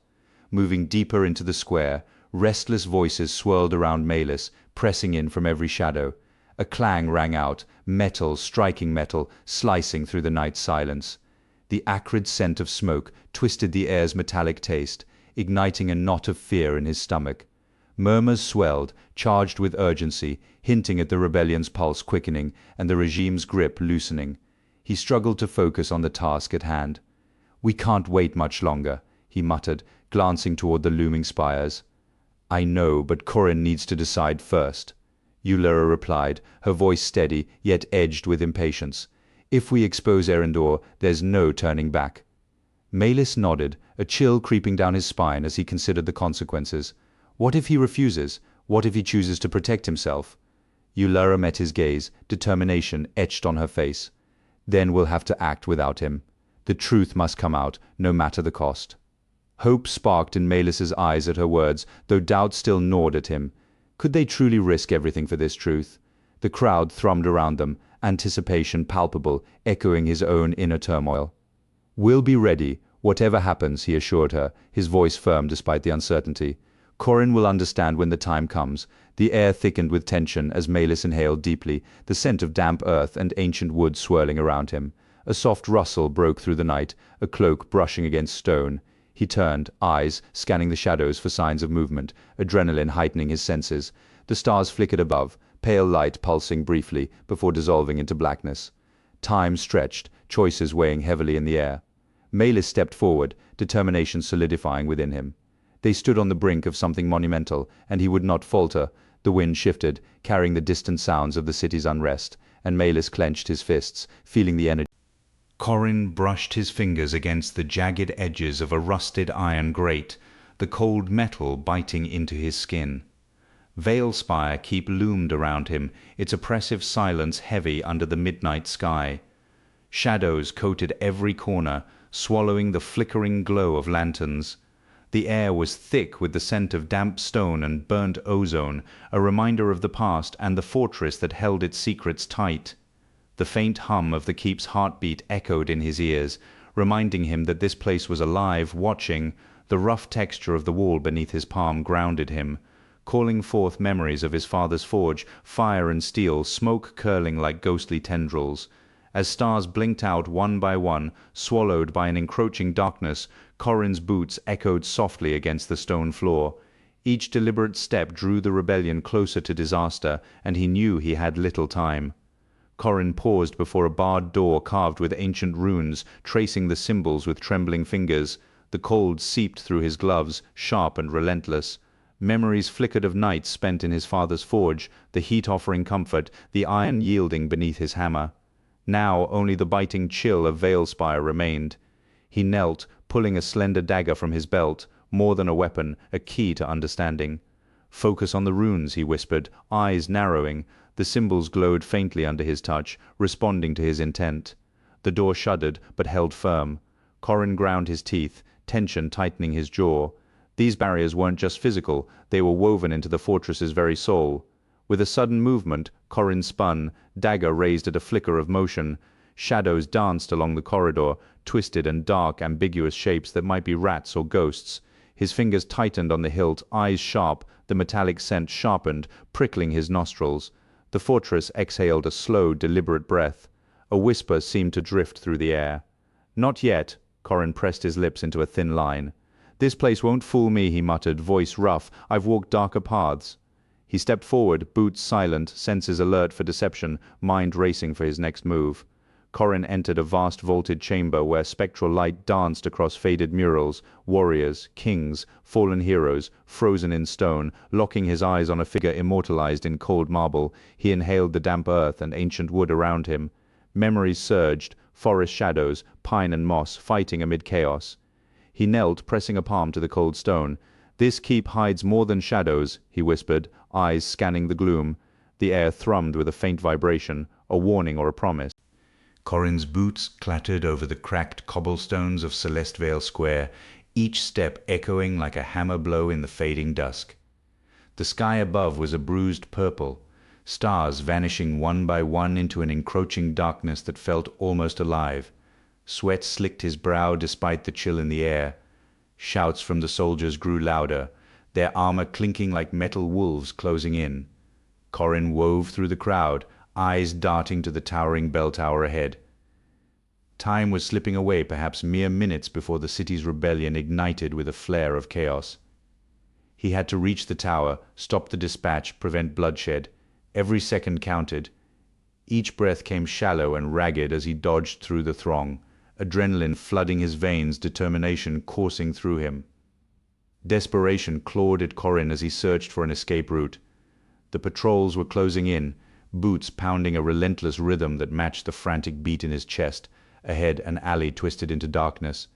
Moving deeper into the square, restless voices swirled around Maelis, pressing in from every shadow. A clang rang out, metal striking metal, slicing through the night's silence. The acrid scent of smoke twisted the air's metallic taste, igniting a knot of fear in his stomach. Murmurs swelled, charged with urgency, hinting at the rebellion's pulse quickening and the regime's grip loosening. He struggled to focus on the task at hand. "We can't wait much longer," he muttered, glancing toward the looming spires. "I know, but Corin needs to decide first," Ulyra replied, her voice steady, yet edged with impatience. "If we expose Eryndor, there's no turning back." Maelis nodded, a chill creeping down his spine as he considered the consequences. What if he refuses? What if he chooses to protect himself? Ulyra met his gaze, determination etched on her face. "Then we'll have to act without him. The truth must come out, no matter the cost." Hope sparked in Maelis's eyes at her words, though doubt still gnawed at him. Could they truly risk everything for this truth? The crowd thrummed around them, anticipation palpable, echoing his own inner turmoil. "We'll be ready, whatever happens," he assured her, his voice firm despite the uncertainty. "Corin will understand when the time comes." The air thickened with tension as Maelis inhaled deeply, the scent of damp earth and ancient wood swirling around him. A soft rustle broke through the night, a cloak brushing against stone. He turned, eyes scanning the shadows for signs of movement, adrenaline heightening his senses. The stars flickered above, pale light pulsing briefly before dissolving into blackness. Time stretched, choices weighing heavily in the air. Maelis stepped forward, determination solidifying within him. They stood on the brink of something monumental, and he would not falter. The wind shifted, carrying the distant sounds of the city's unrest, and Maelis clenched his fists, feeling the energy. Corin brushed his fingers against the jagged edges of a rusted iron grate, the cold metal biting into his skin. Valespire Keep loomed around him, its oppressive silence heavy under the midnight sky. Shadows coated every corner, swallowing the flickering glow of lanterns. The air was thick with the scent of damp stone and burnt ozone, a reminder of the past and the fortress that held its secrets tight. The faint hum of the keep's heartbeat echoed in his ears, reminding him that this place was alive, watching. The rough texture of the wall beneath his palm grounded him, calling forth memories of his father's forge, fire and steel, smoke curling like ghostly tendrils. As stars blinked out one by one, swallowed by an encroaching darkness, Corin's boots echoed softly against the stone floor. Each deliberate step drew the rebellion closer to disaster, and he knew he had little time. Corin paused before a barred door carved with ancient runes, tracing the symbols with trembling fingers. The cold seeped through his gloves, sharp and relentless. Memories flickered of nights spent in his father's forge, the heat offering comfort, the iron yielding beneath his hammer. Now only the biting chill of Veilspire remained. He knelt, pulling a slender dagger from his belt, more than a weapon, a key to understanding. "Focus on the runes," he whispered, eyes narrowing. The symbols glowed faintly under his touch, responding to his intent. The door shuddered, but held firm. Corin ground his teeth, tension tightening his jaw. These barriers weren't just physical, they were woven into the fortress's very soul. With a sudden movement, Corin spun, dagger raised at a flicker of motion. Shadows danced along the corridor, twisted and dark, ambiguous shapes that might be rats or ghosts. His fingers tightened on the hilt, eyes sharp, the metallic scent sharpened, prickling his nostrils. The fortress exhaled a slow, deliberate breath. A whisper seemed to drift through the air. "Not yet." Corin pressed his lips into a thin line. "This place won't fool me," he muttered, voice rough. "I've walked darker paths." He stepped forward, boots silent, senses alert for deception, mind racing for his next move. Corin entered a vast vaulted chamber where spectral light danced across faded murals, warriors, kings, fallen heroes, frozen in stone. Locking his eyes on a figure immortalized in cold marble, he inhaled the damp earth and ancient wood around him. Memories surged, forest shadows, pine and moss, fighting amid chaos. He knelt, pressing a palm to the cold stone. "This keep hides more than shadows," he whispered, eyes scanning the gloom. The air thrummed with a faint vibration, a warning or a promise. Corin's boots clattered over the cracked cobblestones of Celestvale Square, each step echoing like a hammer blow in the fading dusk. The sky above was a bruised purple, stars vanishing one by one into an encroaching darkness that felt almost alive. Sweat slicked his brow despite the chill in the air. Shouts from the soldiers grew louder, their armor clinking like metal wolves closing in. Corin wove through the crowd, eyes darting to the towering bell tower ahead. Time was slipping away, perhaps mere minutes before the city's rebellion ignited with a flare of chaos. He had to reach the tower, stop the dispatch, prevent bloodshed. Every second counted. Each breath came shallow and ragged as he dodged through the throng, adrenaline flooding his veins, determination coursing through him. Desperation clawed at Corin as he searched for an escape route. The patrols were closing in, boots pounding a relentless rhythm that matched the frantic beat in his chest. Ahead, an alley twisted into darkness.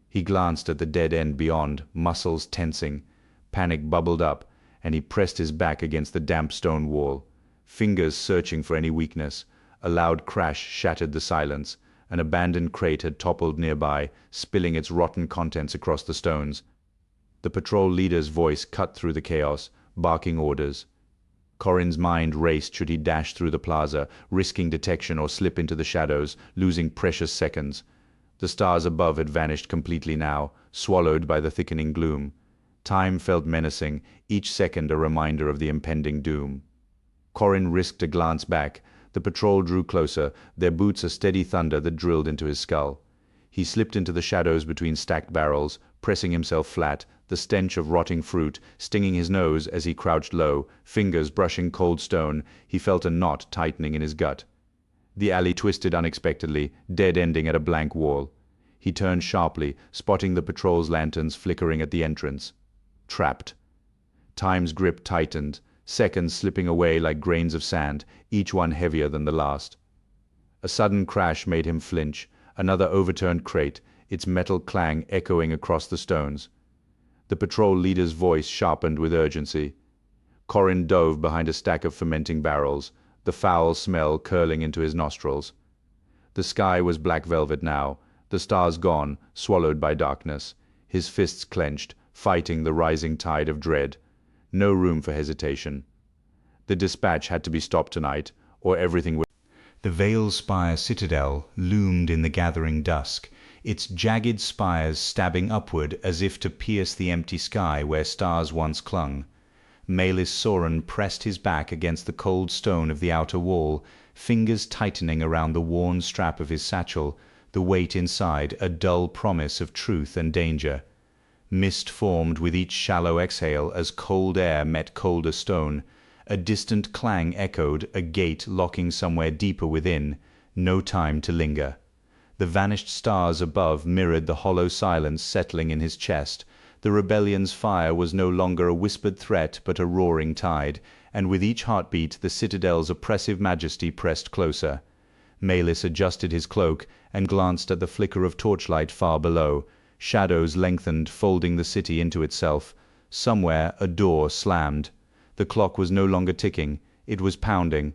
He glanced at the dead end beyond, muscles tensing. Panic bubbled up, and he pressed his back against the damp stone wall, fingers searching for any weakness. A loud crash shattered the silence. An abandoned crate had toppled nearby, spilling its rotten contents across the stones. The patrol leader's voice cut through the chaos, barking orders. Corin's mind raced should he dash through the plaza, risking detection or slip into the shadows, losing precious seconds. The stars above had vanished completely now, swallowed by the thickening gloom. Time felt menacing, each second a reminder of the impending doom. Corin risked a glance back. The patrol drew closer, their boots a steady thunder that drilled into his skull. He slipped into the shadows between stacked barrels, pressing himself flat, the stench of rotting fruit stinging his nose as he crouched low, fingers brushing cold stone. He felt a knot tightening in his gut. The alley twisted unexpectedly, dead-ending at a blank wall. He turned sharply, spotting the patrol's lanterns flickering at the entrance. Trapped. Time's grip tightened, seconds slipping away like grains of sand, each one heavier than the last. A sudden crash made him flinch, another overturned crate, its metal clang echoing across the stones. The patrol leader's voice sharpened with urgency. Corin dove behind a stack of fermenting barrels, the foul smell curling into his nostrils. The sky was black velvet now, the stars gone, swallowed by darkness. His fists clenched, fighting the rising tide of dread. No room for hesitation. The dispatch had to be stopped tonight, or everything would... The Veilspire citadel loomed in the gathering dusk, its jagged spires stabbing upward as if to pierce the empty sky where stars once clung. Maelis Soren pressed his back against the cold stone of the outer wall, fingers tightening around the worn strap of his satchel, the weight inside a dull promise of truth and danger. Mist formed with each shallow exhale as cold air met colder stone. A distant clang echoed, a gate locking somewhere deeper within. No time to linger. The vanished stars above mirrored the hollow silence settling in his chest. The rebellion's fire was no longer a whispered threat but a roaring tide, and with each heartbeat the citadel's oppressive majesty pressed closer. Maelis adjusted his cloak and glanced at the flicker of torchlight far below. Shadows lengthened, folding the city into itself. Somewhere a door slammed. The clock was no longer ticking, it was pounding.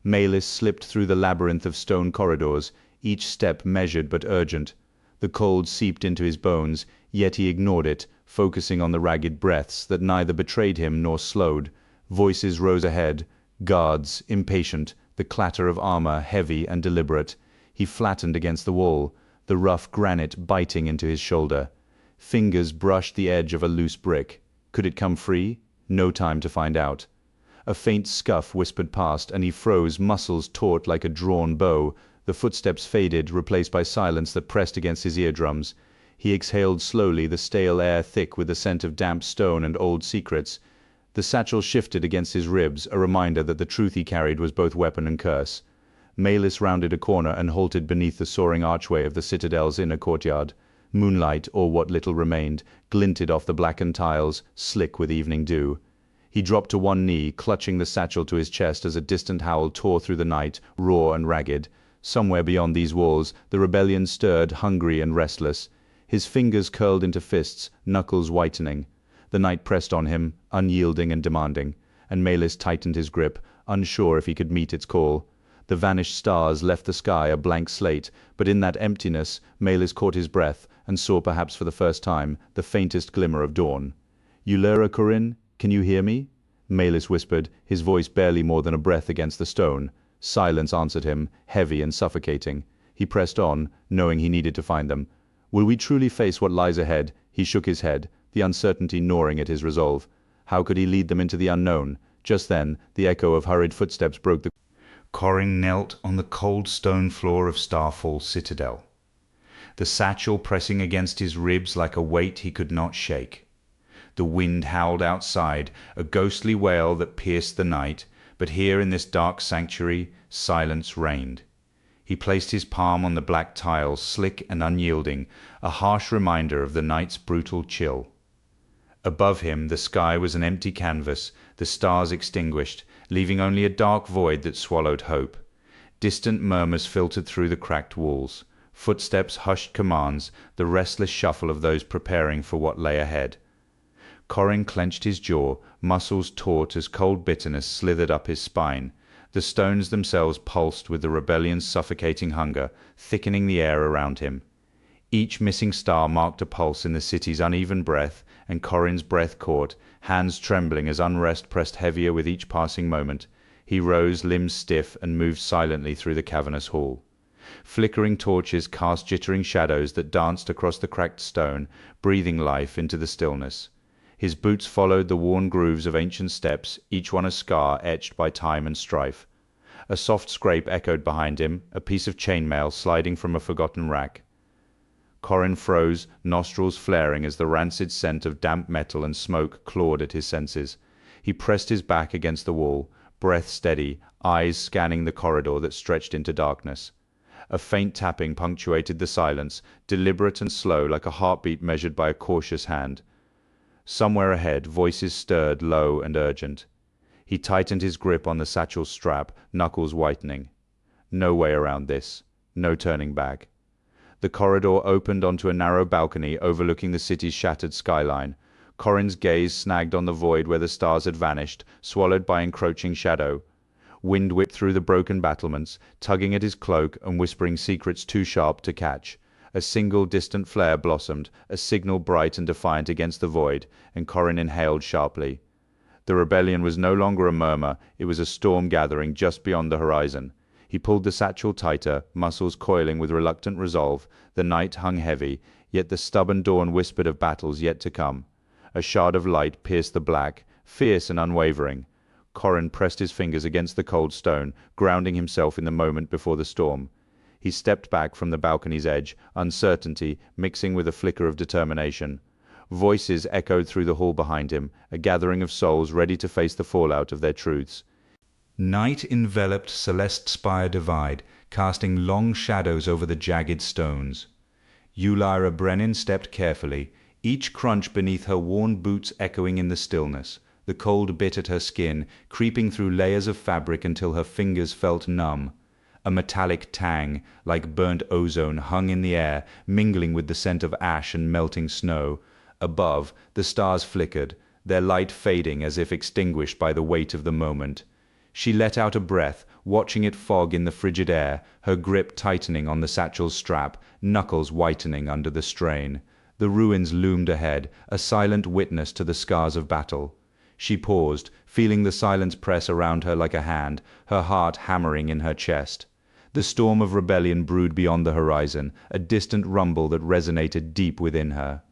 Maelis slipped through the labyrinth of stone corridors, each step measured but urgent. The cold seeped into his bones, yet he ignored it, focusing on the ragged breaths that neither betrayed him nor slowed. Voices rose ahead, guards, impatient, the clatter of armor heavy and deliberate. He flattened against the wall, the rough granite biting into his shoulder. Fingers brushed the edge of a loose brick. Could it come free? No time to find out. A faint scuff whispered past, and he froze, muscles taut like a drawn bow. The footsteps faded, replaced by silence that pressed against his eardrums. He exhaled slowly, the stale air thick with the scent of damp stone and old secrets. The satchel shifted against his ribs, a reminder that the truth he carried was both weapon and curse. Maelis rounded a corner and halted beneath the soaring archway of the citadel's inner courtyard. Moonlight, or what little remained, glinted off the blackened tiles, slick with evening dew. He dropped to one knee, clutching the satchel to his chest as a distant howl tore through the night, raw and ragged. Somewhere beyond these walls, the rebellion stirred, hungry and restless. His fingers curled into fists, knuckles whitening. The night pressed on him, unyielding and demanding, and Maelis tightened his grip, unsure if he could meet its call. The vanished stars left the sky a blank slate, but in that emptiness Maelis caught his breath and saw, perhaps for the first time, the faintest glimmer of dawn. "Ulyra, Corin, can you hear me?" Maelis whispered, his voice barely more than a breath against the stone. Silence answered him, heavy and suffocating. He pressed on, knowing he needed to find them. Will we truly face what lies ahead? He shook his head, the uncertainty gnawing at his resolve. How could he lead them into the unknown? Just then, the echo of hurried footsteps broke the... Corin knelt on the cold stone floor of Starfall Citadel, the satchel pressing against his ribs like a weight he could not shake. The wind howled outside, a ghostly wail that pierced the night, but here in this dark sanctuary, silence reigned. He placed his palm on the black tiles, slick and unyielding, a harsh reminder of the night's brutal chill. Above him the sky was an empty canvas, the stars extinguished, leaving only a dark void that swallowed hope. Distant murmurs filtered through the cracked walls. Footsteps hushed commands, the restless shuffle of those preparing for what lay ahead. Corin clenched his jaw, muscles taut as cold bitterness slithered up his spine. The stones themselves pulsed with the rebellion's suffocating hunger, thickening the air around him. Each missing star marked a pulse in the city's uneven breath, and Corin's breath caught, hands trembling as unrest pressed heavier with each passing moment. He rose, limbs stiff, and moved silently through the cavernous hall. Flickering torches cast jittering shadows that danced across the cracked stone, breathing life into the stillness. His boots followed the worn grooves of ancient steps, each one a scar etched by time and strife. A soft scrape echoed behind him, a piece of chainmail sliding from a forgotten rack. Corin froze, nostrils flaring as the rancid scent of damp metal and smoke clawed at his senses. He pressed his back against the wall, breath steady, eyes scanning the corridor that stretched into darkness. A faint tapping punctuated the silence, deliberate and slow like a heartbeat measured by a cautious hand. Somewhere ahead, voices stirred, low and urgent. He tightened his grip on the satchel's strap, knuckles whitening. No way around this. No turning back. The corridor opened onto a narrow balcony overlooking the city's shattered skyline. Corin's gaze snagged on the void where the stars had vanished, swallowed by encroaching shadow. Wind whipped through the broken battlements, tugging at his cloak and whispering secrets too sharp to catch. A single distant flare blossomed, a signal bright and defiant against the void, and Corin inhaled sharply. The rebellion was no longer a murmur, it was a storm gathering just beyond the horizon. He pulled the satchel tighter, muscles coiling with reluctant resolve. The night hung heavy, yet the stubborn dawn whispered of battles yet to come. A shard of light pierced the black, fierce and unwavering. Corin pressed his fingers against the cold stone, grounding himself in the moment before the storm. He stepped back from the balcony's edge, uncertainty mixing with a flicker of determination. Voices echoed through the hall behind him, a gathering of souls ready to face the fallout of their truths. Night enveloped Celeste Spire Divide, casting long shadows over the jagged stones. Ulyra Brenin stepped carefully, each crunch beneath her worn boots echoing in the stillness. The cold bit at her skin, creeping through layers of fabric until her fingers felt numb. A metallic tang, like burnt ozone, hung in the air, mingling with the scent of ash and melting snow. Above, the stars flickered, their light fading as if extinguished by the weight of the moment. She let out a breath, watching it fog in the frigid air, her grip tightening on the satchel's strap, knuckles whitening under the strain. The ruins loomed ahead, a silent witness to the scars of battle. She paused, feeling the silence press around her like a hand, her heart hammering in her chest. The storm of rebellion brewed beyond the horizon, a distant rumble that resonated deep within her.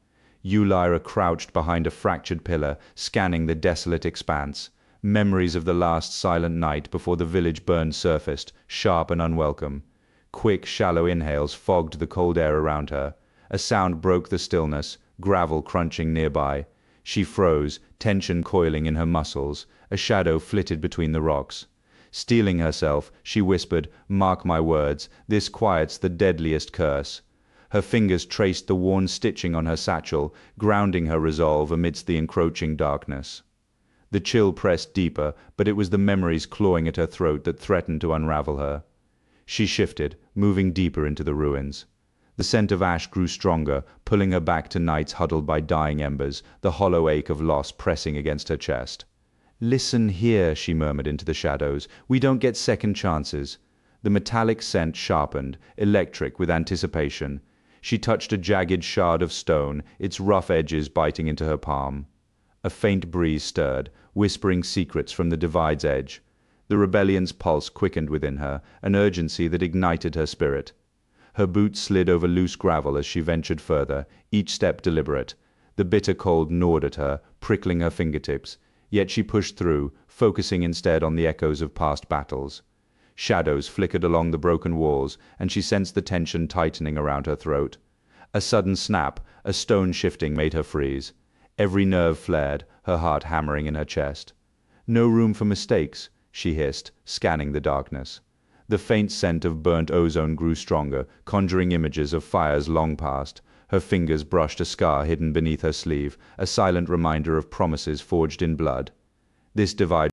Ulyra crouched behind a fractured pillar, scanning the desolate expanse. Memories of the last silent night before the village burned surfaced, sharp and unwelcome. Quick, shallow inhales fogged the cold air around her. A sound broke the stillness, gravel crunching nearby. She froze, tension coiling in her muscles. A shadow flitted between the rocks. Steeling herself, she whispered, "Mark my words, this quiet's the deadliest curse." Her fingers traced the worn stitching on her satchel, grounding her resolve amidst the encroaching darkness. The chill pressed deeper, but it was the memories clawing at her throat that threatened to unravel her. She shifted, moving deeper into the ruins. The scent of ash grew stronger, pulling her back to nights huddled by dying embers, the hollow ache of loss pressing against her chest. "Listen here," she murmured into the shadows. "We don't get second chances." The metallic scent sharpened, electric with anticipation. She touched a jagged shard of stone, its rough edges biting into her palm. A faint breeze stirred, whispering secrets from the divide's edge. The rebellion's pulse quickened within her, an urgency that ignited her spirit. Her boots slid over loose gravel as she ventured further, each step deliberate. The bitter cold gnawed at her, prickling her fingertips. Yet she pushed through, focusing instead on the echoes of past battles. Shadows flickered along the broken walls, and she sensed the tension tightening around her throat. A sudden snap, a stone shifting, made her freeze. Every nerve flared, her heart hammering in her chest. "No room for mistakes," she hissed, scanning the darkness. The faint scent of burnt ozone grew stronger, conjuring images of fires long past. Her fingers brushed a scar hidden beneath her sleeve, a silent reminder of promises forged in blood. This divide